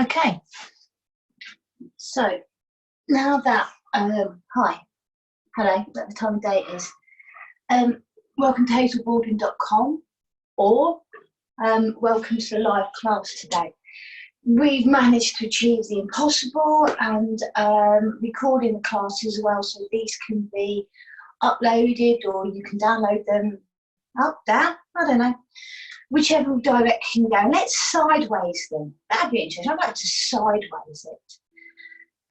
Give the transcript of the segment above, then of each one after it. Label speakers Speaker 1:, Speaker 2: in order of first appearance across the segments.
Speaker 1: Okay, so now that, hi, hello, what the time of day is. Welcome to totalboarding.com or welcome to the live class today. We've managed to achieve the impossible and recording the class as well, so these can be uploaded or you can download them up, down, I don't know. Whichever direction you go. Let's sideways them. That'd be interesting. I'd like to sideways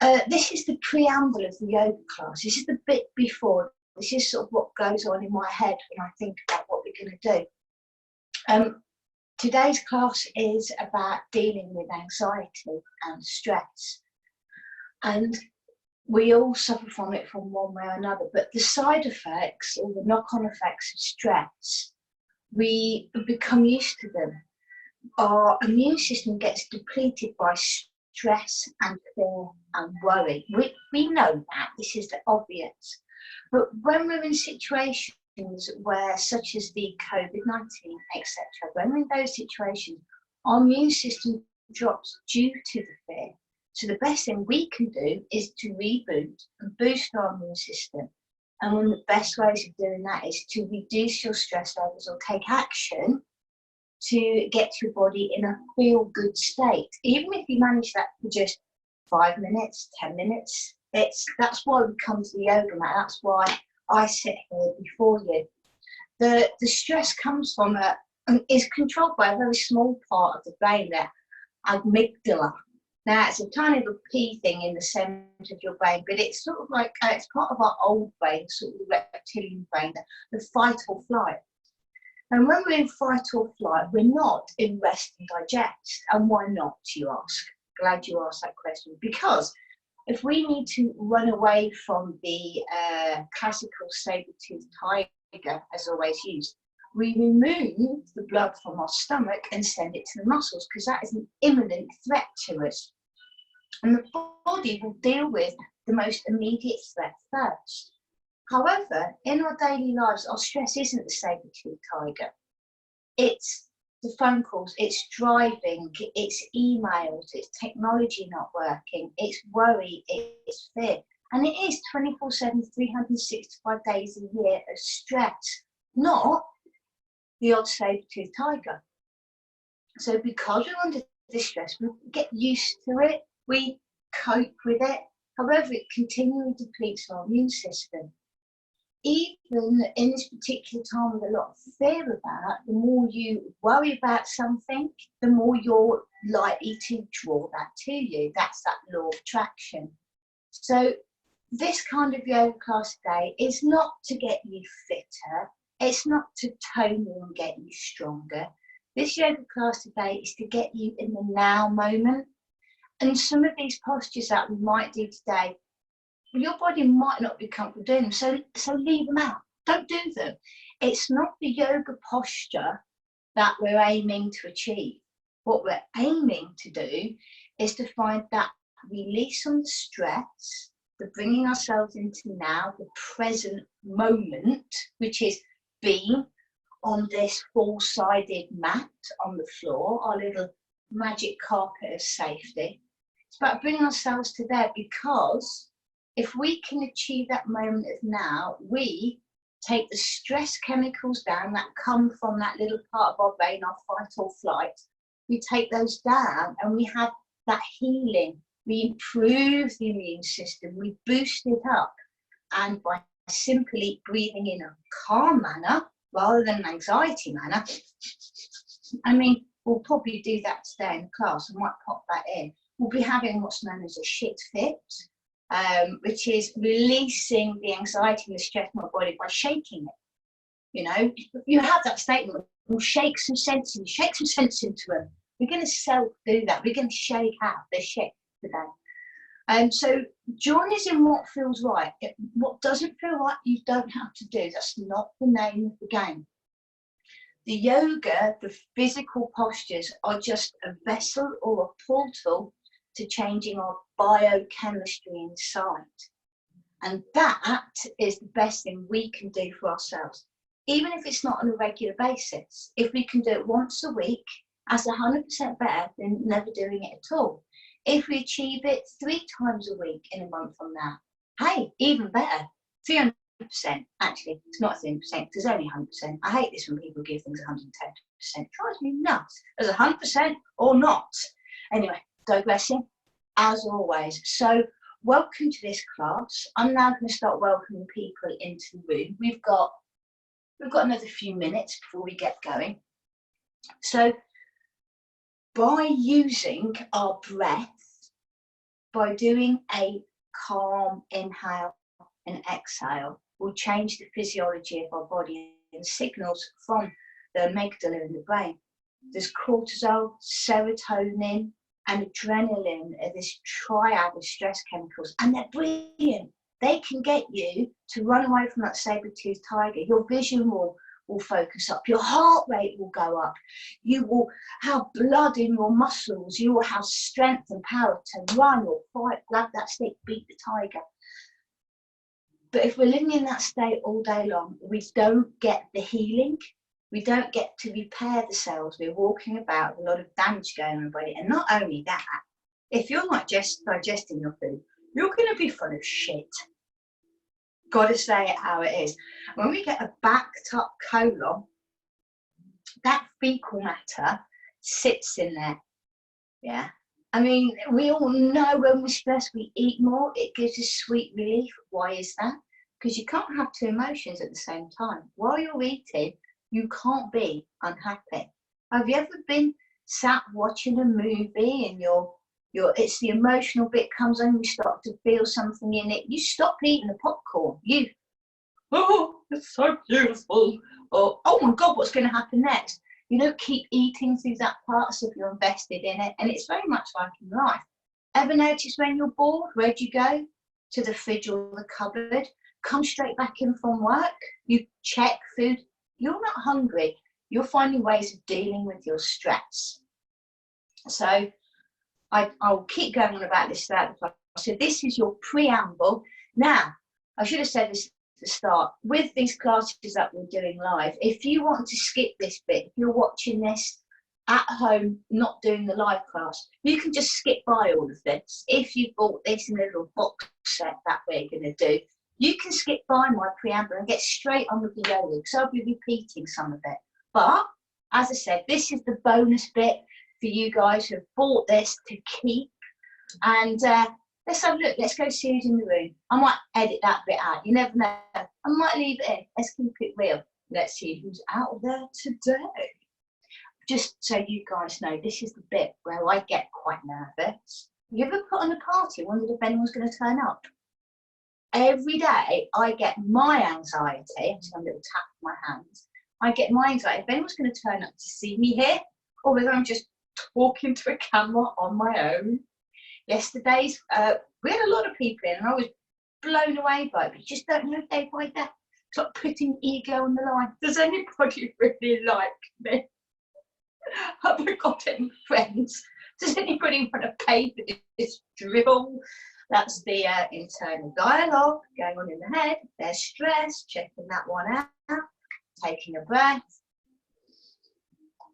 Speaker 1: it. This is the preamble of the yoga class. This is the bit before. This is sort of what goes on in my head when I think about what we're going to do. Today's class is about dealing with anxiety and stress. And we all suffer from it from one way or another. But the side effects or the knock-on effects of stress, we become used to them. Our immune system gets depleted by stress and fear and worry. We know that, this is the obvious. But when we're in situations where, such as the COVID-19, etc., when we're in those situations, our immune system drops due to the fear. So the best thing we can do is to reboot and boost our immune system. And one of the best ways of doing that is to reduce your stress levels or take action to get your body in a feel-good state. Even if you manage that for just 5 minutes, 10 minutes, that's why we come to the yoga mat. That's why I sit here before you. The stress comes from is controlled by a very small part of the brain, the amygdala. Now, it's a tiny little pea thing in the centre of your brain, but it's sort of like, it's part of our old brain, sort of the reptilian brain, the fight or flight. And when we're in fight or flight, we're not in rest and digest. And why not, you ask? Glad you asked that question. Because if we need to run away from the classical saber-toothed tiger, as always used, we remove the blood from our stomach and send it to the muscles, because that is an imminent threat to us. And the body will deal with the most immediate threat first. However, in our daily lives, our stress isn't the saber-toothed tiger. It's the phone calls, it's driving, it's emails, it's technology not working, it's worry, it's fear. And it is 24/7, 365 days a year of stress, not the odd saber-toothed tiger. So because we're under this stress, we get used to it, we cope with it. However, it continually depletes our immune system. Even in this particular time with a lot of fear about, the more you worry about something, the more you're likely to draw that to you. That's that law of attraction. So this kind of yoga class today is not to get you fitter. It's not to tone you and get you stronger. This yoga class today is to get you in the now moment. And some of these postures that we might do today, your body might not be comfortable doing them, so leave them out. Don't do them. It's not the yoga posture that we're aiming to achieve. What we're aiming to do is to find that release on the stress, the bringing ourselves into now, the present moment, which is being on this four-sided mat on the floor, our little magic carpet of safety. It's about bringing ourselves to there, because if we can achieve that moment of now, we take the stress chemicals down that come from that little part of our brain, our fight or flight. We take those down and we have that healing. We improve the immune system, we boost it up. And by simply breathing in a calm manner, rather than an anxiety manner, I mean, we'll probably do that today in class, I might pop that in. We'll be having what's known as a shit fit, which is releasing the anxiety and the stress in my body by shaking it. You know, you have that statement, we'll shake some sense into them. We're going to self-do that. We're going to shake out the shit today. So join us in what feels right. What doesn't feel right, you don't have to do. That's not the name of the game. The yoga, the physical postures, are just a vessel or a portal to changing our biochemistry inside. And that is the best thing we can do for ourselves, even if it's not on a regular basis. If we can do it once a week, that's 100% better than never doing it at all. If we achieve it 3 times a week in a month from now, hey, even better, 300%. Actually, it's not 300%, it's only 100%. I hate this when people give things 110%. It drives me nuts. As 100% or not. Anyway, digressing, as always. So, welcome to this class. I'm now going to start welcoming people into the room. We've got another few minutes before we get going. So, by using our breath, by doing a calm inhale and exhale, will change the physiology of our body and signals from the amygdala in the brain. There's cortisol, serotonin, and adrenaline are this triad of stress chemicals, and they're brilliant. They can get you to run away from that saber-toothed tiger. Your vision will focus up, your heart rate will go up, you will have blood in your muscles, you will have strength and power to run or fight, grab that stick, beat the tiger. But if we're living in that state all day long, we don't get the healing, we don't get to repair the cells. We're walking about with a lot of damage going on in the body. And not only that, if you're not just digesting your food, you're going to be full of shit. Got to say it how it is. When we get a backed up colon, that fecal matter sits in there. Yeah. I mean, we all know when we're stressed, we eat more. It gives us sweet relief. Why is that? Because you can't have 2 emotions at the same time. While you're eating, you can't be unhappy. Have you ever been sat watching a movie and it's the emotional bit comes on, you start to feel something in it, you stop eating the popcorn. Oh, it's so beautiful. Or, oh my God, what's going to happen next? You don't keep eating through that part as if you're invested in it. And it's very much like in life. Ever notice when you're bored, where'd you go? To the fridge or the cupboard. Come straight back in from work. You check food. You're not hungry. You're finding ways of dealing with your stress. So I'll keep going on about this throughout the class. So this is your preamble. Now, I should have said this to start. With these classes that we're doing live, if you want to skip this bit, if you're watching this at home, not doing the live class, you can just skip by all of this. If you bought this in a little box set that we're going to do, you can skip by my preamble and get straight on with the yoga, because I'll be repeating some of it. But, as I said, this is the bonus bit for you guys who have bought this to keep. And let's have a look. Let's go see who's in the room. I might edit that bit out. You never know. I might leave it in. Let's keep it real. Let's see who's out there today. Just so you guys know, this is the bit where I get quite nervous. You ever put on a party, wondered if anyone's going to turn up? Every day I get my anxiety. Just a little tap with my hands. I get my anxiety if anyone's going to turn up to see me here, or whether I'm just talking to a camera on my own. Yesterday's, we had a lot of people in, and I was blown away by it, but you just don't know day by day. It's like putting ego on the line. Does anybody really like me? Have I got any friends? Does anybody want to pay for this drivel? That's the internal dialogue going on in the head. There's stress, checking that one out, taking a breath,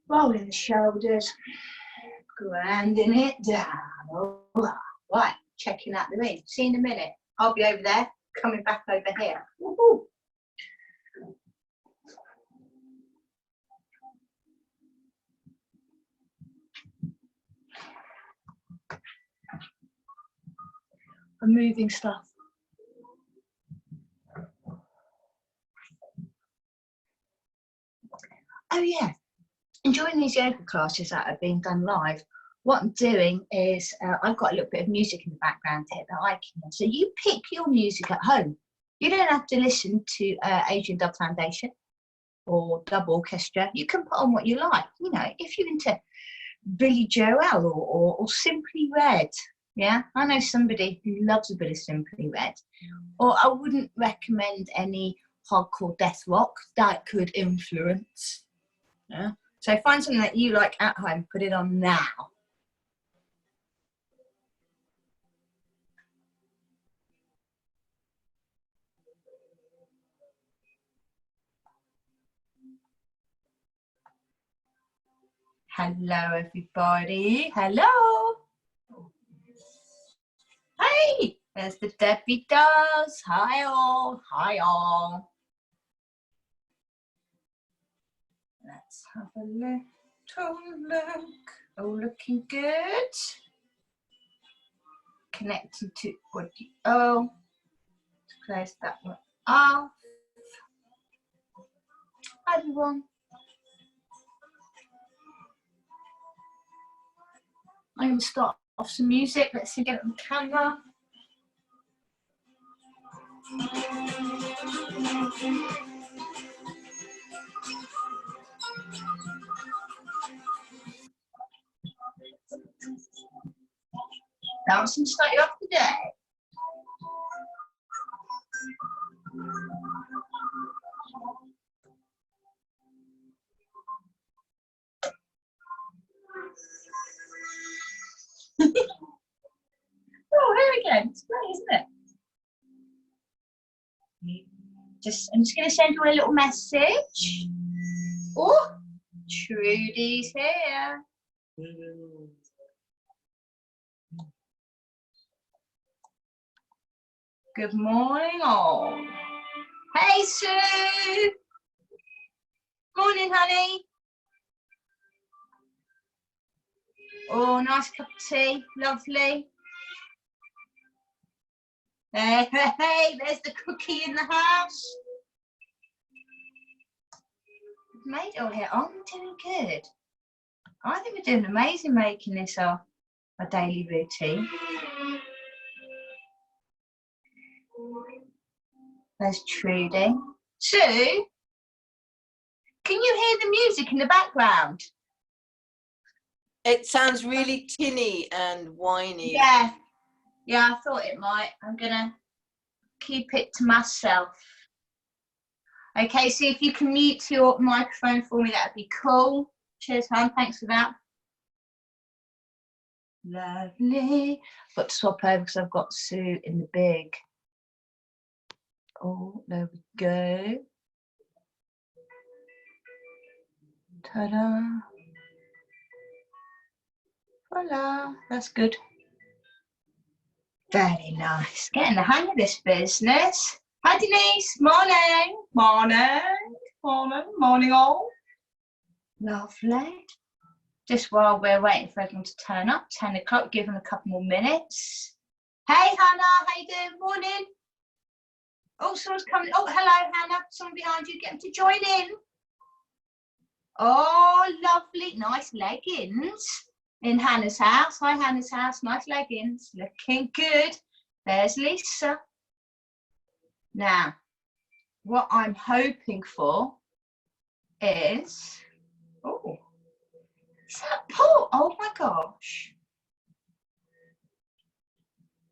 Speaker 1: rolling the shoulders, grinding it down. Right, checking out the room. See you in a minute. I'll be over there, coming back over here. Woohoo! I'm moving stuff. Oh yeah, enjoying these yoga classes that are being done live. What I'm doing is I've got a little bit of music in the background to hit the hiking. So you pick your music at home. You don't have to listen to Asian Dub Foundation or dub orchestra. You can put on what you like. You know, if you're into Billy Joel or Simply Red. Yeah, I know somebody who loves a bit of Simply Red. Or I wouldn't recommend any hardcore death rock. That could influence. Yeah. So find something that you like at home, put it on now. Hello everybody, hello. There's the Debbie does. Hi all, hi all. Let's have a little look. Oh, looking good. Connecting to audio. Close that one off. Hi everyone. I'm going to start off some music. Let's see, get it on camera. Dancing to start you off the day. Oh, here we go. It's great, isn't it? I'm just going to send you a little message. Oh, Trudy's here. Good morning, all. Hey, Sue. Morning, honey. Oh, nice cup of tea. Lovely. Hey, hey, hey, there's the cookie in the house. We've made it all here. Oh, we're doing good. I think we're doing amazing making this our daily routine. There's Trudy. Sue, can you hear the music in the background?
Speaker 2: It sounds really tinny and whiny.
Speaker 1: Yeah, I thought it might. I'm gonna keep it to myself. Okay, so if you can mute your microphone for me, that'd be cool. Cheers, hon. Thanks for that. Lovely. I've got to swap over because I've got Sue in the big. Oh, there we go. Ta-da. Voila, that's good. Very nice. Getting the hang of this business. Hi, Denise. Morning. Morning. Morning. Morning, all. Lovely. Just while we're waiting for everyone to turn up, 10 o'clock, give them a couple more minutes. Hey, Hannah. How you doing? Morning. Oh, someone's coming. Oh, hello, Hannah. Someone behind you. Get them to join in. Oh, lovely. Nice leggings. In Hannah's house. Hi, Hannah's house. Nice leggings. Looking good. There's Lisa. Now, what I'm hoping for is, oh, is that Paul? Oh my gosh.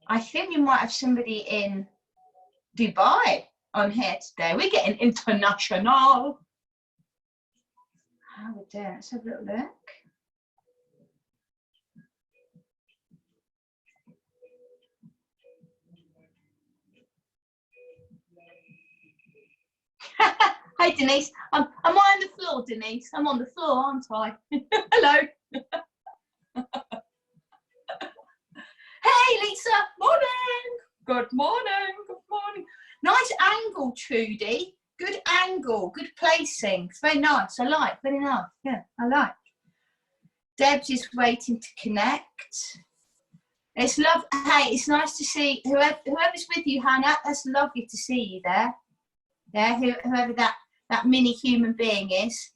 Speaker 1: I think we might have somebody in Dubai on here today. We're getting international. How we doing? Let's have a little look. Hey Denise, am I on the floor, Denise? I'm on the floor, aren't I? Hello. Hey Lisa, morning. Good morning, good morning. Nice angle, Trudy. Good angle, good placing. It's very nice, I like, very nice. Yeah, I like. Debs is waiting to connect. It's hey, it's nice to see whoever's with you, Hannah. That's lovely to see you there. Yeah, whoever that mini human being is.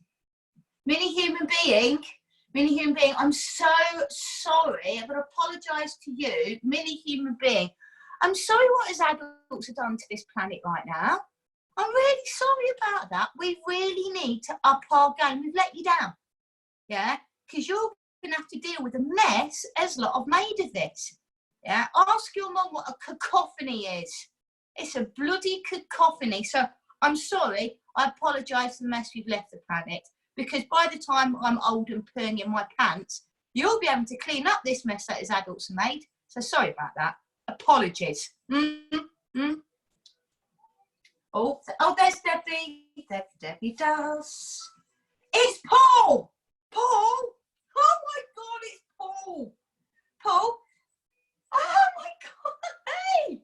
Speaker 1: Mini human being, I'm so sorry. I've got to apologise to you, mini human being. I'm sorry what as adults have done to this planet right now. I'm really sorry about that. We really need to up our game. We've let you down. Yeah, because you're going to have to deal with the mess as lot have made of this. Yeah, ask your mum what a cacophony is. It's a bloody cacophony. So I'm sorry. I apologise for the mess we've left the planet, because by the time I'm old and pooing in my pants, you'll be able to clean up this mess that as adults have made. So sorry about that. Apologies. Oh, there's Debbie. Debbie does. It's Paul. Paul. Oh my God, it's Paul. Paul. Oh my God. Hey.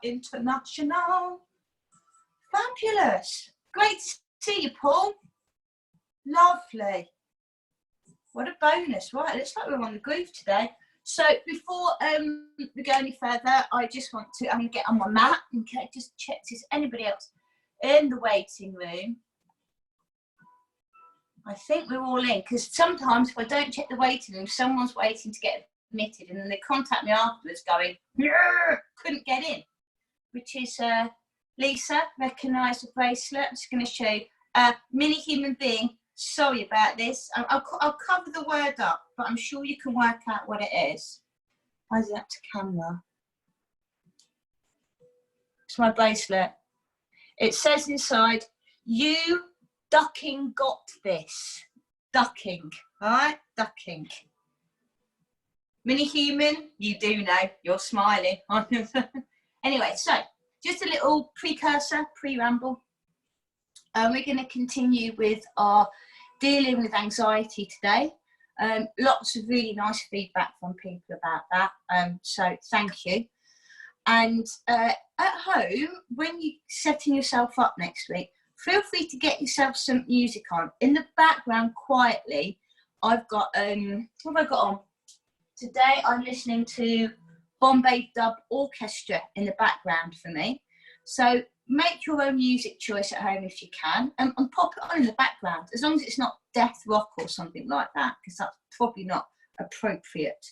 Speaker 3: international. Fabulous. Great to see you, Paul. Lovely. What a bonus. Right, looks like we're on the groove today. So before we go any further, I just want to, I'm going to get on my mat and just check if there's anybody else in the waiting room. I think we're all in, because sometimes if I don't check the waiting room, someone's waiting to get admitted and then they contact me afterwards going, couldn't get in, which is Lisa, recognise the bracelet. I'm just going to show you. Mini human being, sorry about this. I'll cover the word up, but I'm sure you can work out what it is. How's that to camera? It's my bracelet. It says inside, you ducking got this. Ducking, all right? Ducking. Mini human, you do know. You're smiling. Anyway, so just a little precursor, pre-ramble. We're going to continue with our dealing with anxiety today. Lots of really nice feedback from people about that. So thank you. And at home, when you're setting yourself up next week, feel free to get yourself some music on. In the background, quietly, I've got, what have I got on? Today I'm listening to Bombay Dub Orchestra in the background for me. So make your own music choice at home if you can, and pop it on in the background, as long as it's not death rock or something like that, because that's probably not appropriate.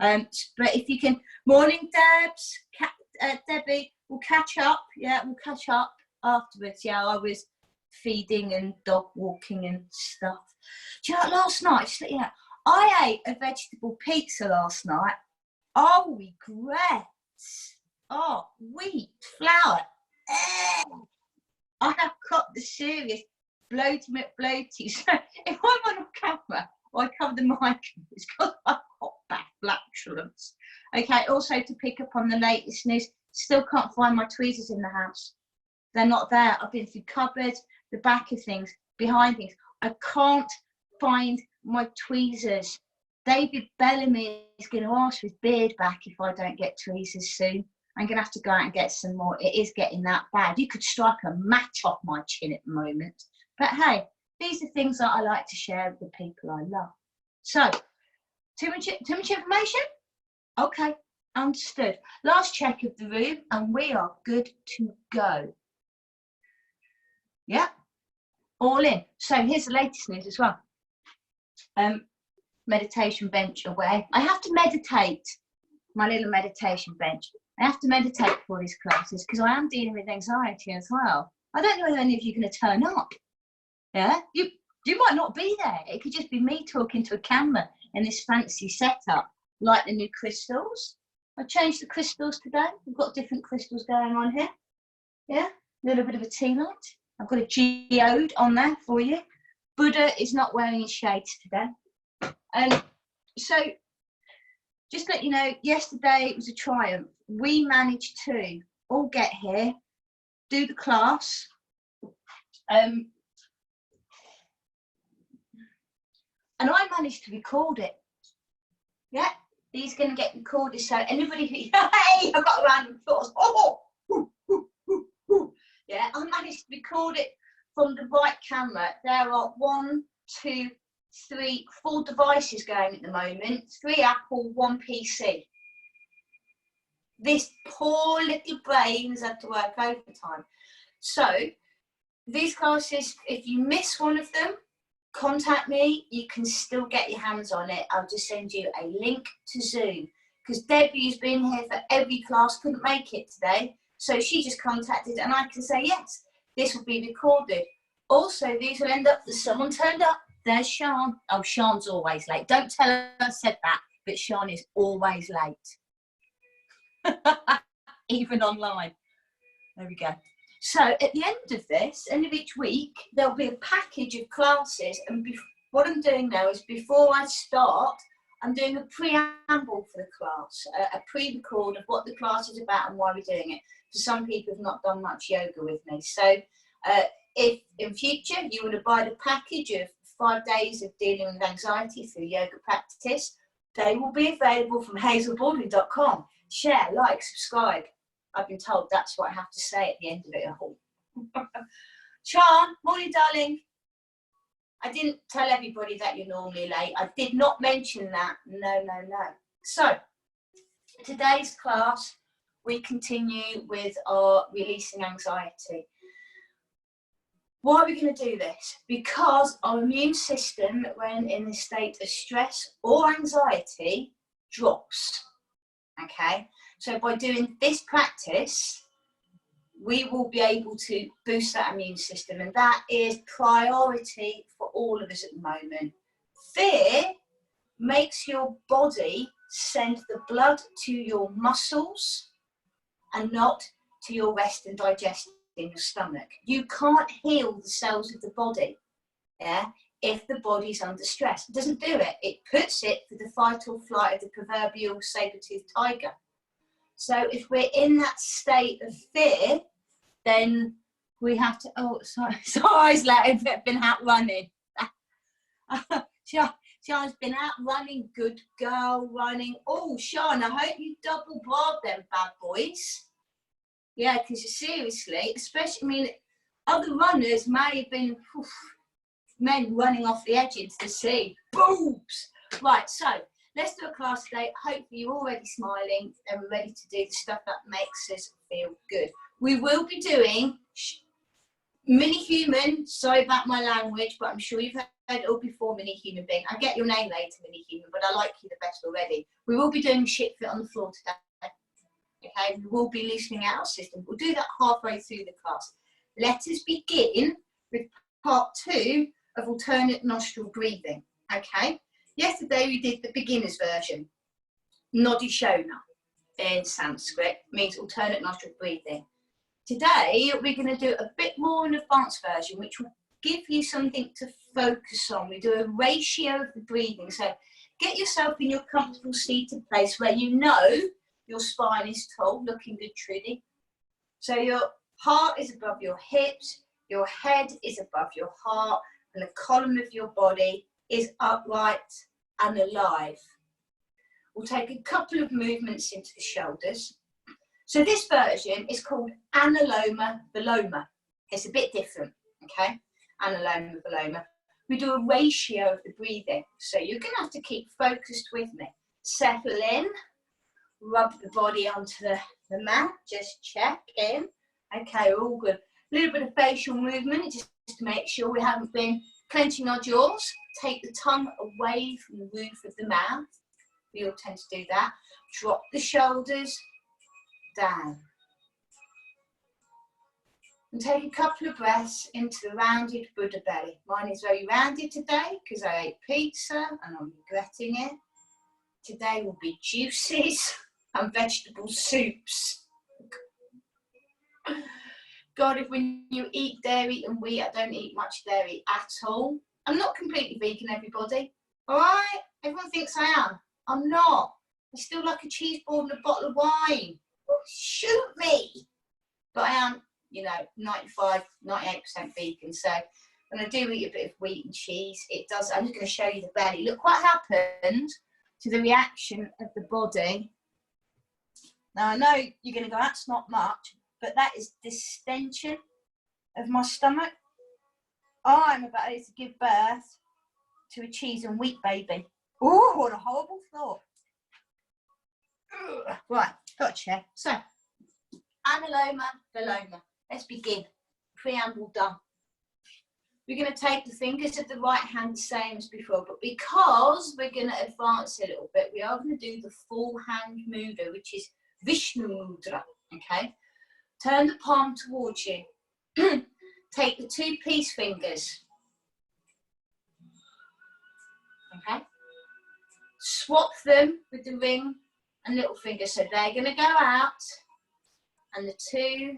Speaker 3: But if you can, morning Debs, Debbie, we'll catch up. Yeah, we'll catch up afterwards. Yeah, I was feeding and dog walking and stuff. Do you know, last night, just let you know, I ate a vegetable pizza last night. Oh, regrets. Oh, wheat, flour. I have got the serious bloaty. So if I'm on camera, or I cover the mic, it's because I've got bad flatulence. Okay, also to pick up on the latest news, still can't find my tweezers in the house. They're not there. I've been through cupboards, the back of things, behind things. I can't find my tweezers. David Bellamy is going to ask for his beard back if I don't get tweezers soon. I'm going to have to go out and get some more. It is getting that bad. You could strike a match off my chin at the moment. But hey, these are things that I like to share with the people I love. So, too much information? Okay, understood. Last check of the room, and we are good to go. Yeah, all in. So here's the latest news as well. Meditation bench away. I have to meditate, my little meditation bench. I have to meditate for these classes because I am dealing with anxiety as well. I don't know if any of you are going to turn up. Yeah, you might not be there. It could just be me talking to a camera in this fancy setup, like the new crystals. I changed the crystals today. We've got different crystals going on here. Yeah, a little bit of a tea light. I've got a geode on there for you. Buddha is not wearing his shades today. So just to let you know, yesterday it was a triumph. We managed to all get here, do the class. And I managed to record it. Yeah, these are going to get recorded. So anybody who, hey, I've got a round of applause. Oh, yeah, I managed to record it from the right camera. There are 1, 2, 3, 4 devices going at the moment. 3 Apple, 1 PC. This poor little brain's had to work overtime. So these classes, if you miss one of them, contact me. You can still get your hands on it. I'll just send you a link to Zoom, because Debbie, who's been here for every class, couldn't make it today. So she just contacted and I can say, yes, this will be recorded. Also, these will end up, someone turned up. There's Sean. Oh, Sean's always late. Don't tell her I said that, but Sean is always late. Even online. There we go. So at the end of this, end of each week, there'll be a package of classes. And what I'm doing now is, before I start, I'm doing a preamble for the class, a pre-record of what the class is about and why we're doing it. For some people who've not done much yoga with me. So if in future you want to buy the package of 5 days of dealing with anxiety through yoga practice, they will be available from hazelbaldwin.com. Share, like, subscribe. I've been told that's what I have to say at the end of it all. Sean, morning, darling. I didn't tell everybody that you're normally late. I did not mention that. No, no, no. So, today's class, we continue with our releasing anxiety. Why are we going to do this? Because our immune system, when in a state of stress or anxiety, drops. Okay? So by doing this practice, we will be able to boost that immune system, and that is priority for all of us at the moment. Fear makes your body send the blood to your muscles and not to your rest and digest in your stomach. You can't heal the cells of the body, yeah, if the body's under stress. It doesn't do it. It puts it for the fight or flight of the proverbial saber-toothed tiger. So if we're in that state of fear, then we have to, oh, sorry, I've been out running. Sean's been out running, good girl, running. Oh, Sean, I hope you double barred them bad boys. Yeah, because seriously, especially, I mean, other runners may have been men running off the edge into the sea. Boobs! Right, so let's do a class today. Hopefully you're already smiling and we're ready to do the stuff that makes us feel good. We will be doing mini-human. Sorry about my language, but I'm sure you've heard it all before, mini-human being. I get your name later, mini-human, but I like you the best already. We will be doing shit fit on the floor today. Okay, we will be loosening out our system. We'll do that halfway through the class. Let us begin with part 2 of alternate nostril breathing. Okay, yesterday we did the beginner's version. Nodishona in Sanskrit means alternate nostril breathing. Today we're going to do a bit more an advanced version, which will give you something to focus on. We do a ratio of the breathing. So get yourself in your comfortable seated place where you know your spine is tall, looking good, Trudy. So your heart is above your hips, your head is above your heart, and the column of your body is upright and alive. We'll take a couple of movements into the shoulders. So this version is called Anuloma Viloma. It's a bit different, okay? Anuloma Viloma. We do a ratio of the breathing. So you're going to have to keep focused with me. Settle in. Rub the body onto the mat, just check in. Okay, we're all good. A little bit of facial movement just to make sure we haven't been clenching our jaws. Take the tongue away from the roof of the mouth. We all tend to do that. Drop the shoulders down. And take a couple of breaths into the rounded Buddha belly. Mine is very rounded today because I ate pizza and I'm regretting it. Today will be juices and vegetable soups. God, if when you eat dairy and wheat, I don't eat much dairy at all. I'm not completely vegan, everybody. All right? Everyone thinks I am. I'm not. I still like a cheese board and a bottle of wine. Shoot me. But I am, you know, 95, 98% vegan. So when I do eat a bit of wheat and cheese, it does. I'm just going to show you the belly. Look what happened to the reaction of the body. Now I know you're going to go, that's not much, but that is distension of my stomach. I'm about to give birth to a cheese and wheat baby. Oh, what a horrible thought. Right, got a chair. So, Anuloma Viloma. Let's begin. Preamble done. We're going to take the fingers of the right hand the same as before, but because we're going to advance a little bit, we are going to do the full hand mudra, which is Vishnu Mudra, okay? Turn the palm towards you. Take the 2 peace fingers, okay? Swap them with the ring and little finger. So they're going to go out and the 2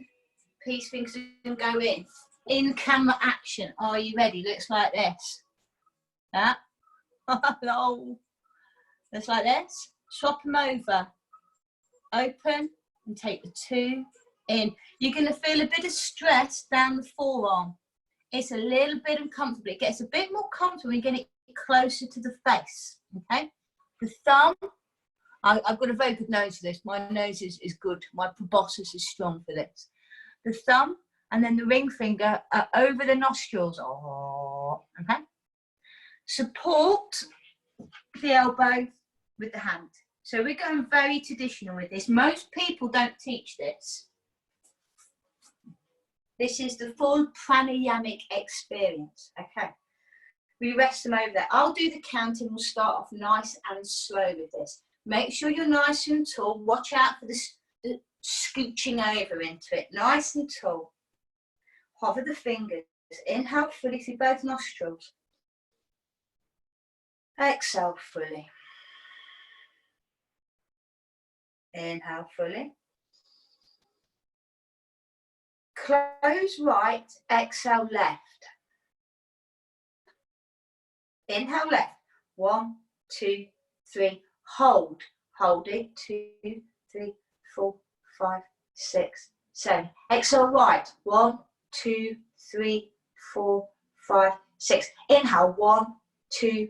Speaker 3: peace fingers are going to go in. In camera action. Are you ready? Looks like this. That. No. Looks like this. Swap them over. Open and take the 2 in. You're going to feel a bit of stress down the forearm. It's a little bit uncomfortable. It gets a bit more comfortable when you get it closer to the face. Okay? The thumb I've got a very good nose for this. My nose is good. My proboscis is strong for this. The thumb and then the ring finger are over the nostrils. Oh, okay. Support the elbow with the hand. So we're going very traditional with this. Most people don't teach this. This is the full pranayamic experience. Okay. We rest them over there. I'll do the counting. We'll start off nice and slow with this. Make sure you're nice and tall. Watch out for the scooching over into it. Nice and tall. Hover the fingers. Inhale fully through both nostrils. Exhale fully. Inhale fully. Close right. Exhale left. Inhale left. 1, 2, 3. Hold. Hold it. 2, 3, 4, 5, 6, 7. Exhale right. 1, 2, 3, 4, 5, 6. Inhale. 1, 2,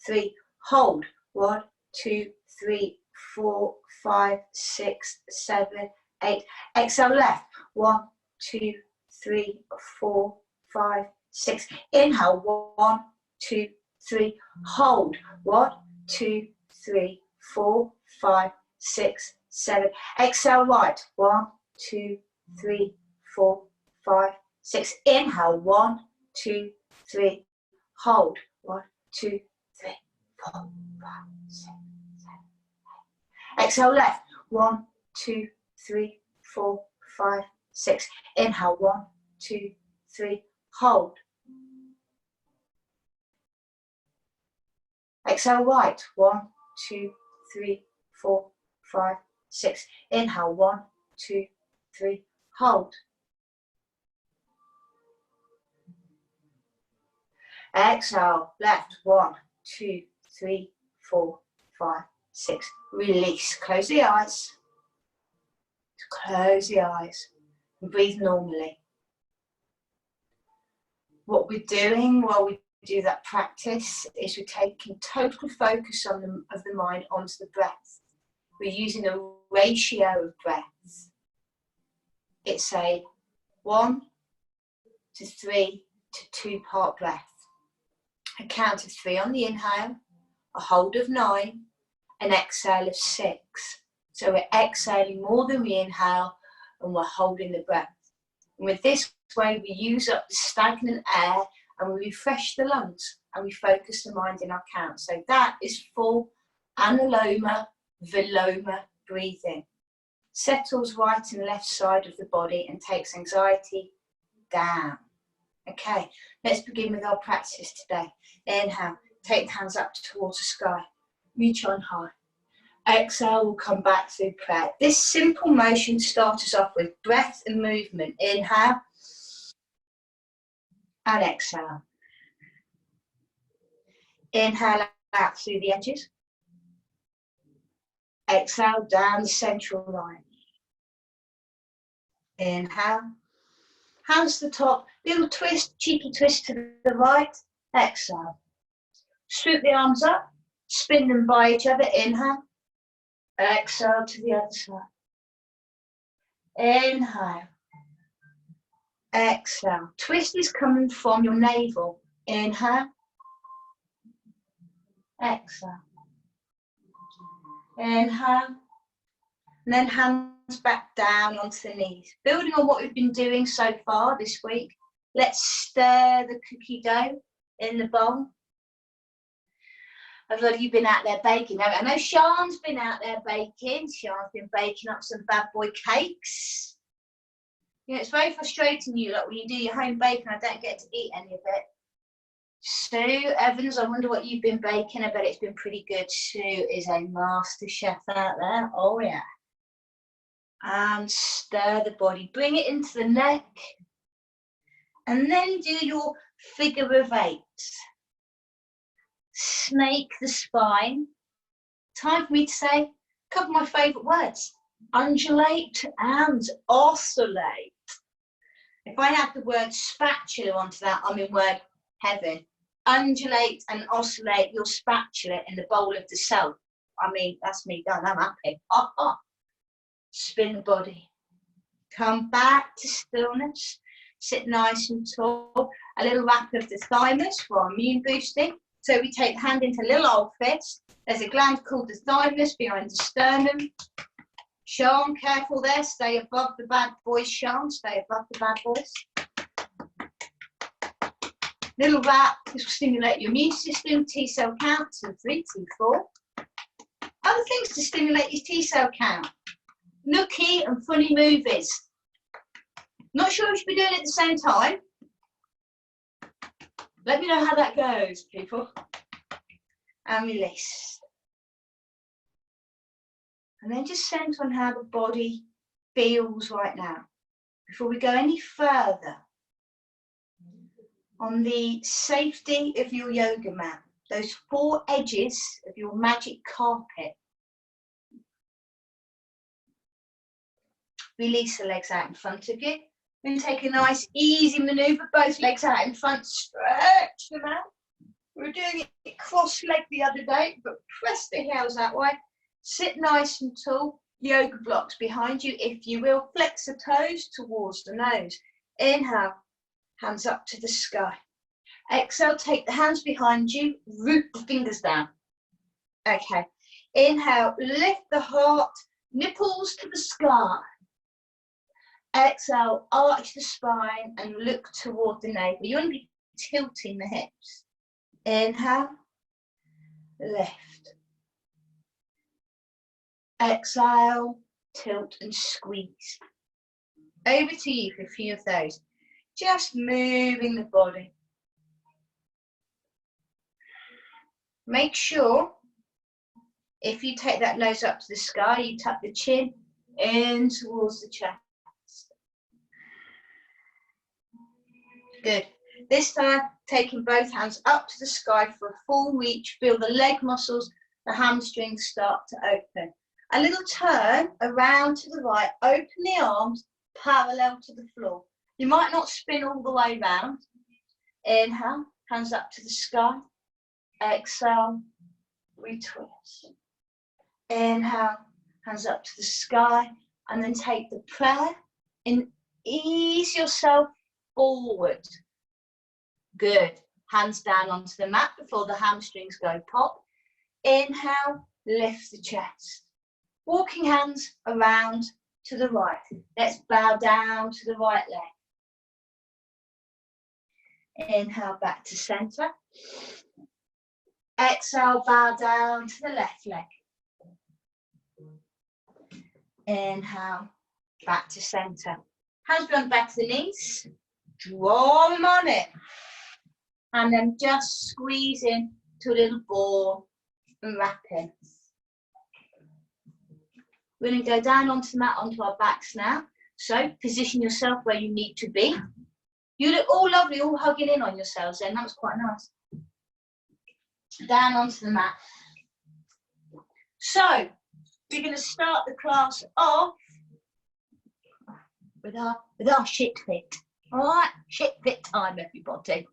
Speaker 3: 3. Hold. 1, 2, 3, 4, 5, 6, 7, 8. Exhale left. 1, 2, 3, 4, 5, 6. Inhale. 1, 2, 3. Hold. 1, 2, 3, 4, 5, 6, 7. Exhale right. 1, 2, 3, 4, 5, 6. Inhale. 1, 2, 3. Hold. 1, 2, 3, 4, 5, 6, 7, 8. Exhale left. 1, 2, 3, 4, 5, 6. Inhale. 1, 2, 3. Hold. Exhale right. 1, 2, 3, 4, 5, 6. Inhale. 1, 2, 3. Hold. Exhale left. 1, 2, 3, 4, 5, 6. Release. Close the eyes. Close the eyes. And breathe normally. What we're doing while we do that practice is we're taking total focus of the mind onto the breath. We're using a ratio of breaths. It's a 1 to 3 to 2 part breath. A count of 3 on the inhale, a hold of 9, an exhale of 6. So we're exhaling more than we inhale and we're holding the breath. And with this way we use up the stagnant air and we refresh the lungs and we focus the mind in our count. So that is full anuloma viloma breathing. Settles right and left side of the body and takes anxiety down. Okay, let's begin with our practice today. Inhale, take the hands up towards the sky, reach on high. Exhale, we'll come back through prayer. This simple motion starts us off with breath and movement. Inhale and exhale. Inhale out through the edges. Exhale down the central line. Inhale. Hands to the top. Little twist, cheeky twist to the right. Exhale. Swoop the arms up. Spin them by each other. Inhale. Exhale to the other side. Inhale. Exhale. Twist is coming from your navel. Inhale. Exhale. Inhale. And then hands back down onto the knees. Building on what we've been doing so far this week, let's stir the cookie dough in the bowl. A lot of you been out there baking. I know Sean's been out there baking. Sean's been baking up some bad boy cakes. You know, it's very frustrating you lot when you do your home baking. I don't get to eat any of it. Sue Evans, I wonder what you've been baking. I bet it's been pretty good. Sue is a master chef out there. Oh yeah. And stir the body. Bring it into the neck. And then do your figure of 8. Snake the spine. Time for me to say a couple of my favourite words. Undulate and oscillate. If I add the word spatula onto that, I'm in word heaven. Undulate and oscillate your spatula in the bowl of the self. I mean, that's me done. I'm happy. Spin the body. Come back to stillness. Sit nice and tall. A little wrap of the thymus for immune boosting. So we take the hand into a little old fist. There's a gland called the thymus behind the sternum. Sean, careful there. Stay above the bad boys, Sean. Stay above the bad boys. Little wrap. This will stimulate your immune system. T-cell count. T3, T4. Other things to stimulate your T-cell count. Nookie and funny movies. Not sure if you should be doing it at the same time. Let me know how that goes, people. And release. And then just centre on how the body feels right now. Before we go any further, on the safety of your yoga mat, those 4 edges of your magic carpet. Release the legs out in front of you. Then take a nice easy manoeuvre, both legs out in front, stretch them out. We were doing it cross-legged the other day, but press the heels that way. Sit nice and tall, yoga blocks behind you, if you will. Flex the toes towards the nose. Inhale, hands up to the sky. Exhale, take the hands behind you, root the fingers down. Okay, inhale, lift the heart, nipples to the sky. Exhale, arch the spine and look toward the navel. You want to be tilting the hips. Inhale, lift. Exhale, tilt and squeeze. Over to you for a few of those. Just moving the body. Make sure, if you take that nose up to the sky, you tuck the chin in towards the chest. Good. This time, taking both hands up to the sky for a full reach. Feel the leg muscles, the hamstrings start to open. A little turn around to the right. Open the arms parallel to the floor. You might not spin all the way round. Inhale, hands up to the sky. Exhale, retwist. Inhale, hands up to the sky. And then take the prayer and ease yourself forward. Good. Hands down onto the mat before the hamstrings go pop. Inhale, lift the chest. Walking hands around to the right. Let's bow down to the right leg. Inhale, back to centre. Exhale, bow down to the left leg. Inhale, back to centre. Hands behind the back of the knees. Draw them on it. And then just squeeze in to a little ball and wrap in. We're going to go down onto the mat, onto our backs now. So position yourself where you need to be. You look all lovely, all hugging in on yourselves then. That was quite nice. Down onto the mat. So we're going to start the class off with our shit fit. All right, shit fit time, everybody.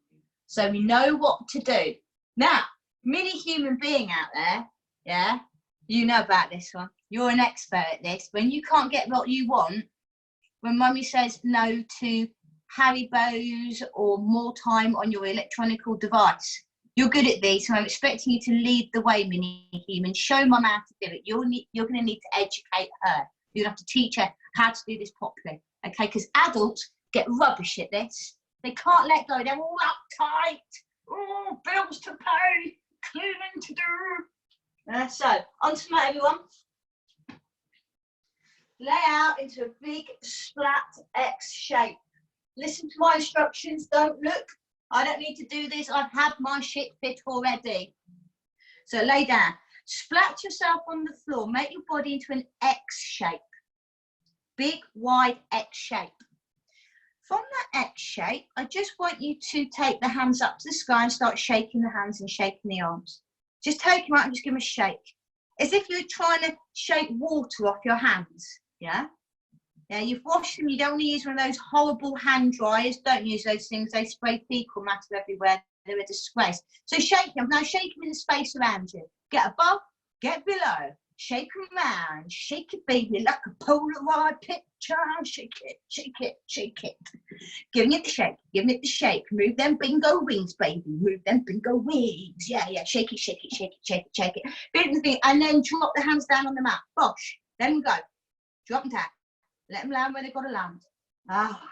Speaker 3: So we know what to do. Now, mini human being out there, yeah, you know about this one. You're an expert at this. When you can't get what you want, when mummy says no to Haribos or more time on your electronic device, you're good at these, so I'm expecting you to lead the way, mini human. Show mum how to do it. You're going to need to educate her. You're going to have to teach her how to do this properly, okay? Because adults get rubbish at this. They can't let go. They're all uptight. Oh, bills to pay, cleaning to do. So, on to mat, everyone. Lay out into a big splat X shape. Listen to my instructions. Don't look. I don't need to do this. I've had my shit fit already. So lay down. Splat yourself on the floor. Make your body into an X shape. Big, wide X shape. From that X shape, I just want you to take the hands up to the sky and start shaking the hands and shaking the arms. Just take them out and just give them a shake. As if you're trying to shake water off your hands, yeah? Yeah, you've washed them, you don't want to use one of those horrible hand dryers. Don't use those things, they spray fecal matter everywhere. They're a disgrace. So shake them, now shake them in the space around you. Get above get below, shake around, shake it, baby, like a Polaroid picture. Shake it, shake it, shake it. Giving it the shake, giving it the shake. Move them bingo wings, baby. Move them bingo wings. Yeah, yeah. Shake it, shake it, shake it, shake it, shake it. Bit the thing, and then drop the hands down on the mat. Bosh. Let them go. Drop them down. Let them land where they've got to land. Ah.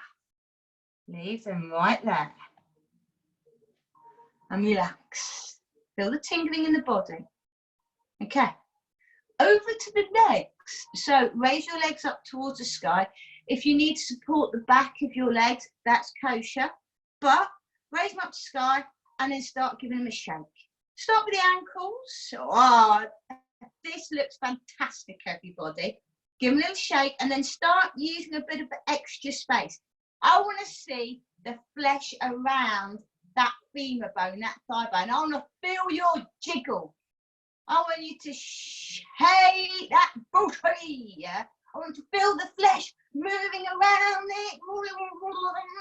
Speaker 3: Leave them right there. And relax. Feel the tingling in the body. Okay. Over to the legs. So raise your legs up towards the sky. If you need to support the back of your legs, that's kosher. But raise them up to sky and then start giving them a shake. Start with the ankles. Oh, this looks fantastic, everybody. Give them a little shake and then start using a bit of extra space. I want to see the flesh around that femur bone, that thigh bone. I want to feel your jiggle. I want you to shake that booty. Yeah? I want to feel the flesh moving around it.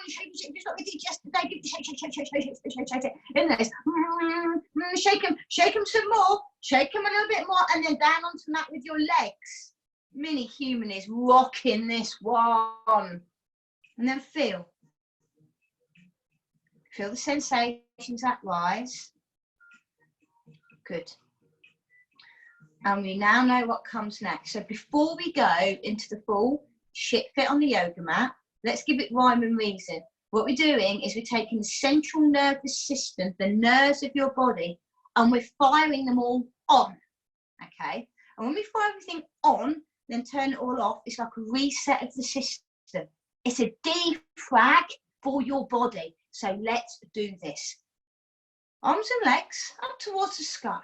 Speaker 3: Shake, shake, just like we did yesterday. Give it shake, shake, shake, shake, shake, shake, shake, shake, shake. In this. Shake them some more. Shake them a little bit more, and then down onto the mat with your legs. Mini human is rocking this one. And then feel the sensations that rise. Good. And we now know what comes next. So before we go into the full shit fit on the yoga mat, let's give it rhyme and reason. What we're doing is we're taking the central nervous system, the nerves of your body, and we're firing them all on. Okay? And when we fire everything on, then turn it all off, it's like a reset of the system. It's a defrag for your body. So let's do this. Arms and legs up towards the sky.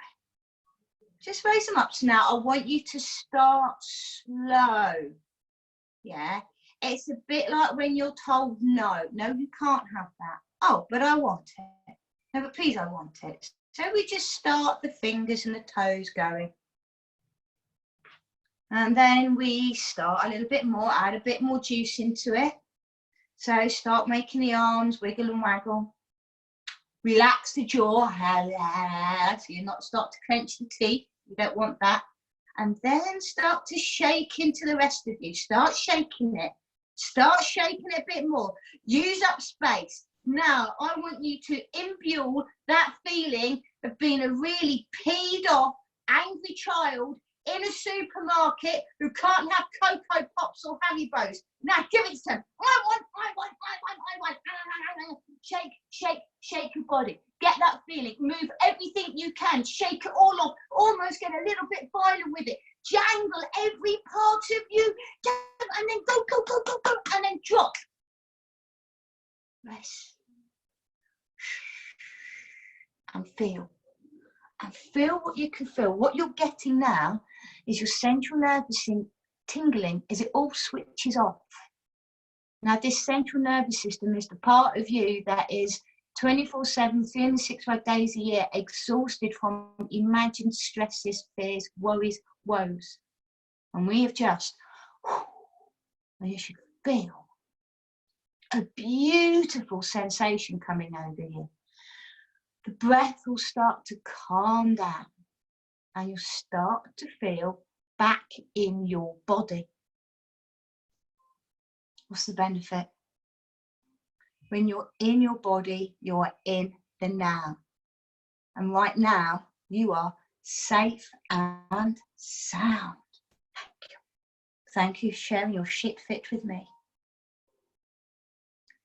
Speaker 3: Just raise them up. So now I want you to start slow. Yeah. It's a bit like when you're told no. No, you can't have that. Oh, but I want it. No, but please, I want it. So we just start the fingers and the toes going. And then we start a little bit more, add a bit more juice into it. So start making the arms wiggle and waggle. Relax the jaw, so you're not start to clench the teeth. You don't want that. And then start to shake into the rest of you. Start shaking it. Start shaking it a bit more. Use up space. Now, I want you to imbue that feeling of being a really peed off, angry child in a supermarket who can't have Cocoa Pops or Haribos. Now give it to them. I want. Shake, shake, shake your body. Get that feeling. Move everything you can. Shake it all off. Almost get a little bit violent with it. Jangle every part of you. And then go, go, go, go, go. And then drop. Rest. And feel. And feel what you can feel. What you're getting now is your central nervous system tingling as it all switches off. Now, this central nervous system is the part of you that is 24/7, 365 days a year, exhausted from imagined stresses, fears, worries, woes. And we have just, and you should feel a beautiful sensation coming over you. The breath will start to calm down and you'll start to feel back in your body. What's the benefit? When you're in your body, you're in the now. And right now, you are safe and sound. Thank you. Thank you for sharing your shit fit with me.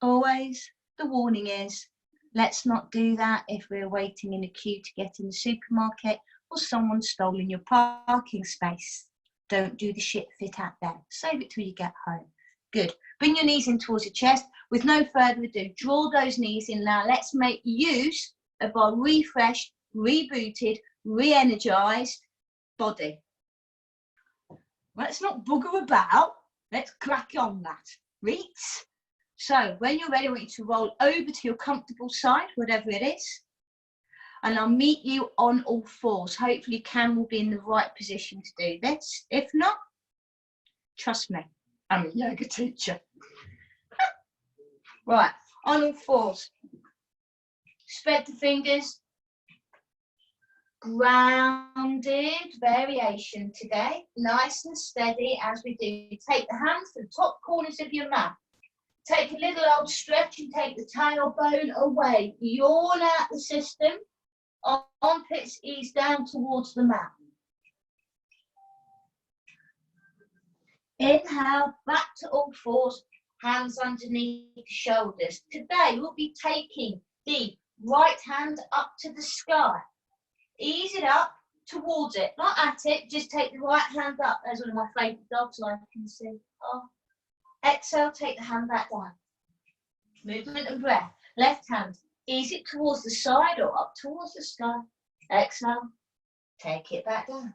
Speaker 3: Always, the warning is, let's not do that if we're waiting in a queue to get in the supermarket or someone's stolen your parking space. Don't do the shit fit out there. Save it till you get home. Good. Bring your knees in towards your chest. With no further ado, draw those knees in now. Let's make use of our refreshed, rebooted, re-energized body. Let's not bugger about. Let's crack on that. Reach. So when you're ready, I want you to roll over to your comfortable side, whatever it is. And I'll meet you on all fours. Hopefully Cam will be in the right position to do this. If not, trust me, I'm a yoga teacher. Right, on all fours. Spread the fingers.
Speaker 1: Grounded variation today, nice and steady as we do. Take the hands to the top corners of your mat. Take a little old stretch and take the tailbone away. Yawn out the system. Armpits ease down towards the mat. Inhale, back to all fours, hands underneath the shoulders. Today we'll be taking the right hand up to the sky. Ease it up towards it, not at it, just take the right hand up. There's one of my favourite dogs I can see. Oh. Exhale, take the hand back down. Movement and breath. Left hand, ease it towards the side or up towards the sky. Exhale, take it back down.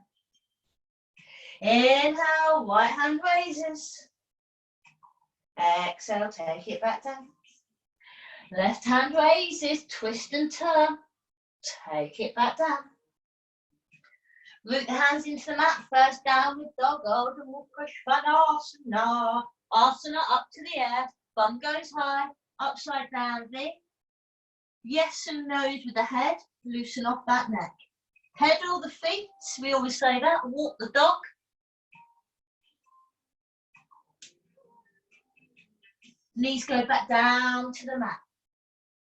Speaker 1: Inhale, right hand raises. Exhale, take it back down. Left hand raises, twist and turn. Take it back down. Root the hands into the mat, first downward dog, Ardha Mukha Svanasana. Asana up to the air, bum goes high, upside down V. Yes and no's with the head, loosen off that neck. Pedal the feet, we always say that, walk the dog. Knees go back down to the mat.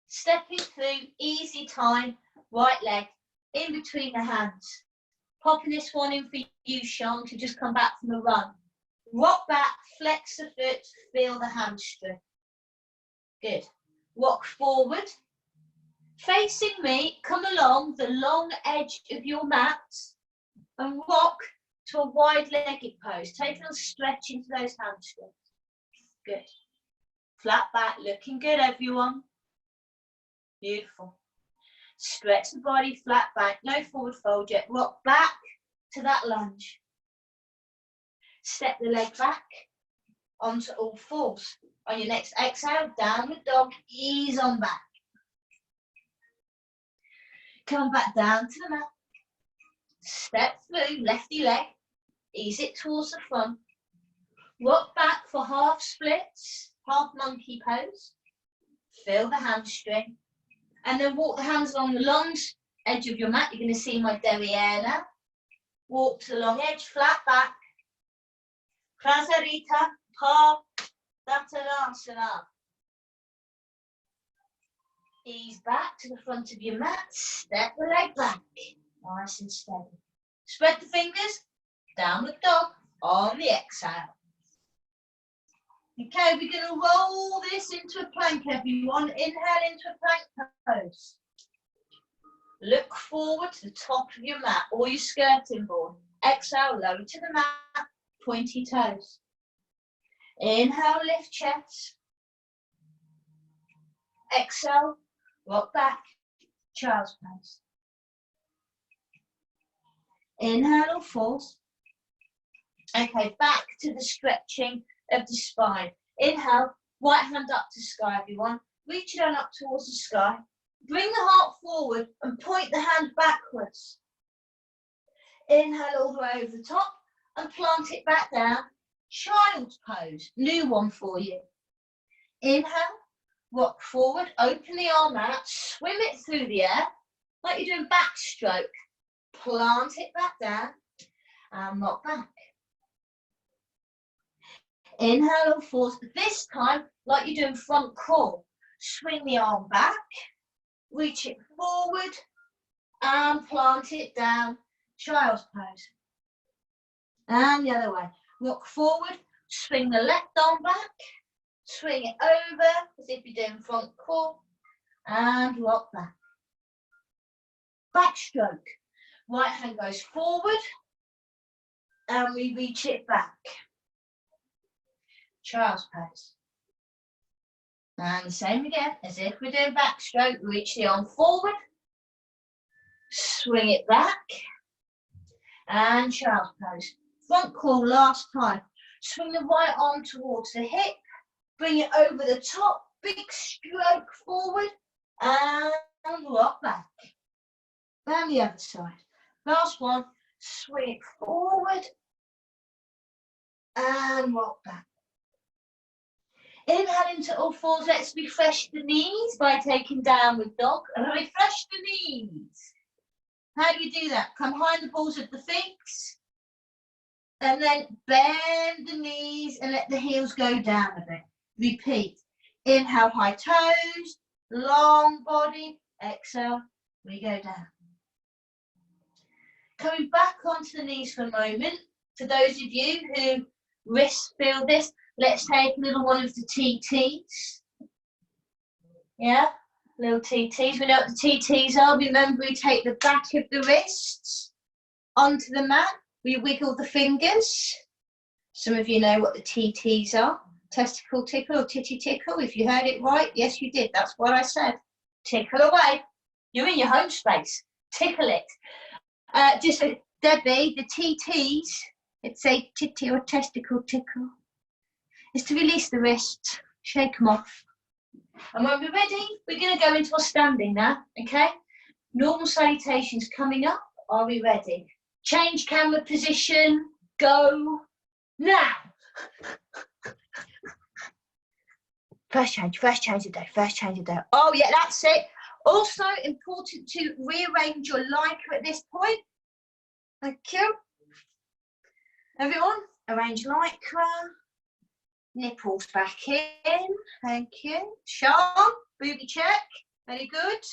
Speaker 1: Stepping through, easy time, right leg in between the hands. Popping this one in for you, Sean, to just come back from a run. Rock back, flex the foot, feel the hamstring. Good. Rock forward. Facing me, come along the long edge of your mat and rock to a wide-legged pose. Take a little stretch into those hamstrings. Good. Flat back, looking good, everyone. Beautiful. Stretch the body, flat back, no forward fold yet. Rock back to that lunge. Step the leg back onto all fours. On your next exhale, downward dog, ease on back. Come back down to the mat. Step through, lefty leg, ease it towards the front. Rock back for half splits, half monkey pose. Feel the hamstring. And then walk the hands along the lunge edge of your mat. You're going to see my derriere now. Walk to the long edge, flat back. Prasarita Padottanasana. Ease back to the front of your mat. Step the leg back. Nice and steady. Spread the fingers. Downward dog on the exhale. Okay, we're going to roll this into a plank, everyone. Inhale into a plank pose. Look forward to the top of your mat or your skirting board. Exhale, lower to the mat, pointy toes. Inhale, lift chest. Exhale, rock back, child's pose. Inhale, all fours. Okay, back to the stretching of the spine. Inhale, right hand up to sky, everyone. Reach it on up towards the sky. Bring the heart forward and point the hand backwards. Inhale all the way over the top and plant it back down. Child's pose, new one for you. Inhale, rock forward, open the arm out, swim it through the air, like you're doing backstroke. Plant it back down and rock back. Inhale all fours, but this time, like you're doing front crawl. Swing the arm back, reach it forward, and plant it down. Child's pose. And the other way. Rock forward, swing the left arm back, swing it over as if you're doing front crawl, and rock back. Backstroke. Right hand goes forward, and we reach it back. Child's pose. And the same again, as if we're doing backstroke, reach the arm forward, swing it back, and child's pose. Front crawl last time. Swing the right arm towards the hip, bring it over the top, big stroke forward, and rock back. And the other side. Last one, swing it forward, and rock back. Inhale into all fours. Let's refresh the knees by taking downward dog. And refresh the knees.
Speaker 3: How do we do that? Come behind the balls of the feet. And then bend the knees and let the heels go down a bit. Repeat. Inhale, high toes, long body. Exhale, we go down. Coming back onto the knees for a moment. For those of you who wrist feel this, let's take a little one of the TTs. Yeah, little TTs. We know what the TTs are. Remember, we take the back of the wrists onto the mat. We wiggle the fingers. Some of you know what the TTs are. Testicle tickle or titty tickle. If you heard it right, yes, you did. That's what I said. Tickle away. You're in your home space. Tickle it. Just so, Debbie, the TTs, it's a titty or testicle tickle. It's to release the wrists. Shake them off. And when we're ready, we're going to go into our standing now, okay? Normal salutations coming up. Are we ready? Change camera position. Go now. First change of day, first change of day. Oh, yeah, that's it. Also important to rearrange your lycra at this point. Thank you. Everyone, arrange lycra. Nipples back in. Thank you. Sean, booby check. Very good.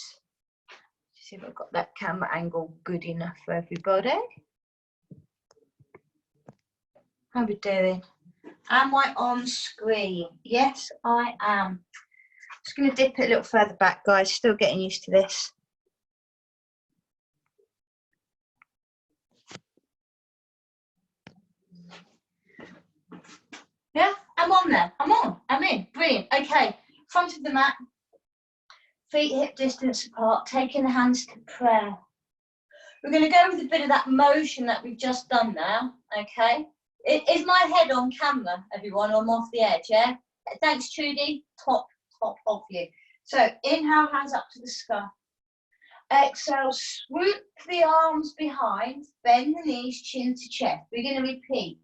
Speaker 3: See if I've got that camera angle good enough for everybody. How are we doing? Am I on screen? Yes, I am. Just going to dip it a little further back, guys. Still getting used to this. Yeah, I'm on there. I'm on. I'm in. Brilliant. Okay, front of the mat. Feet hip distance apart. Taking the hands to prayer. We're going to go with a bit of that motion that we've just done now. Okay. Is my head on camera, everyone, or I'm off the edge, yeah? Thanks, Trudy. Top of you. So, inhale, hands up to the sky. Exhale, swoop the arms behind, bend the knees, chin to chest. We're going to repeat.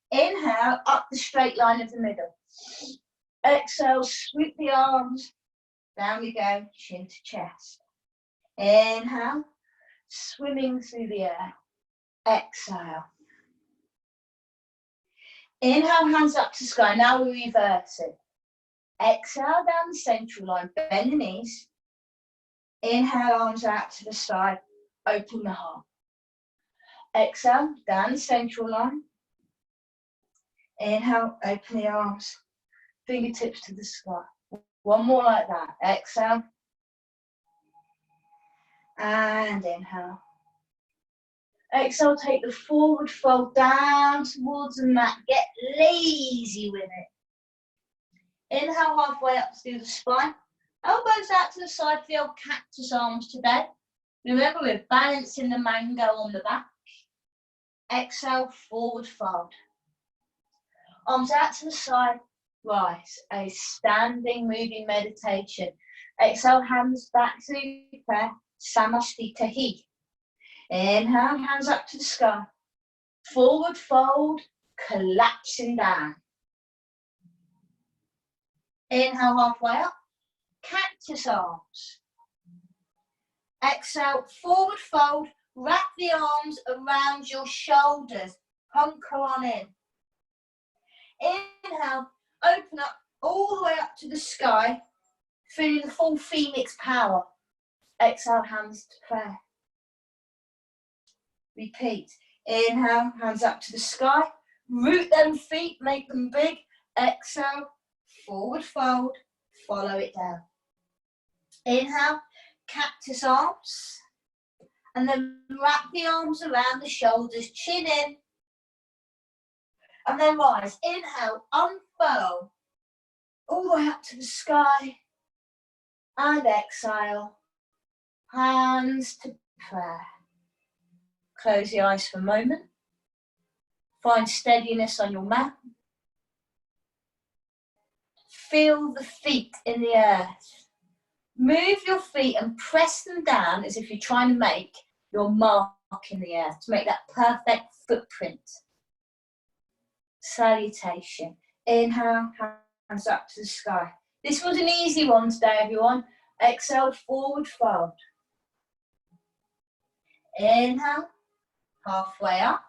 Speaker 3: Inhale, up the straight line of the middle. Exhale, swoop the arms. Down we go, chin to chest. Inhale, swimming through the air. Exhale. Inhale, hands up to sky. Now we reverse it. Exhale down the central line, bend the knees. Inhale, arms out to the side, open the heart. Exhale, down the central line. Inhale, open the arms, fingertips to the sky. One more like that. Exhale. And inhale. Exhale, take the forward fold down towards the mat. Get lazy with it. Inhale, halfway up through the spine. Elbows out to the side for the old cactus arms today. Remember, we're balancing the mango on the back. Exhale, forward fold. Arms out to the side, rise. A standing, moving meditation. Exhale, hands back through prayer. Samastitahi. Inhale, hands up to the sky. Forward fold, collapsing down. Inhale, halfway up. Cactus arms. Exhale, forward fold. Wrap the arms around your shoulders. Hunker on in. Inhale, open up all the way up to the sky, feeling the full phoenix power. Exhale, hands to prayer. Repeat. Inhale, hands up to the sky. Root them feet, make them big. Exhale, forward fold, follow it down. Inhale, cactus arms. And then wrap the arms around the shoulders, chin in. And then rise. Inhale, unfurl. All the way up to the sky. And exhale. Hands to prayer. Close the eyes for a moment. Find steadiness on your mat. Feel the feet in the earth. Move your feet and press them down as if you're trying to make your mark in the earth, to make that perfect footprint. Salutation. Inhale, hands up to the sky. This was an easy one today, everyone. Exhale, forward fold. Inhale, halfway up.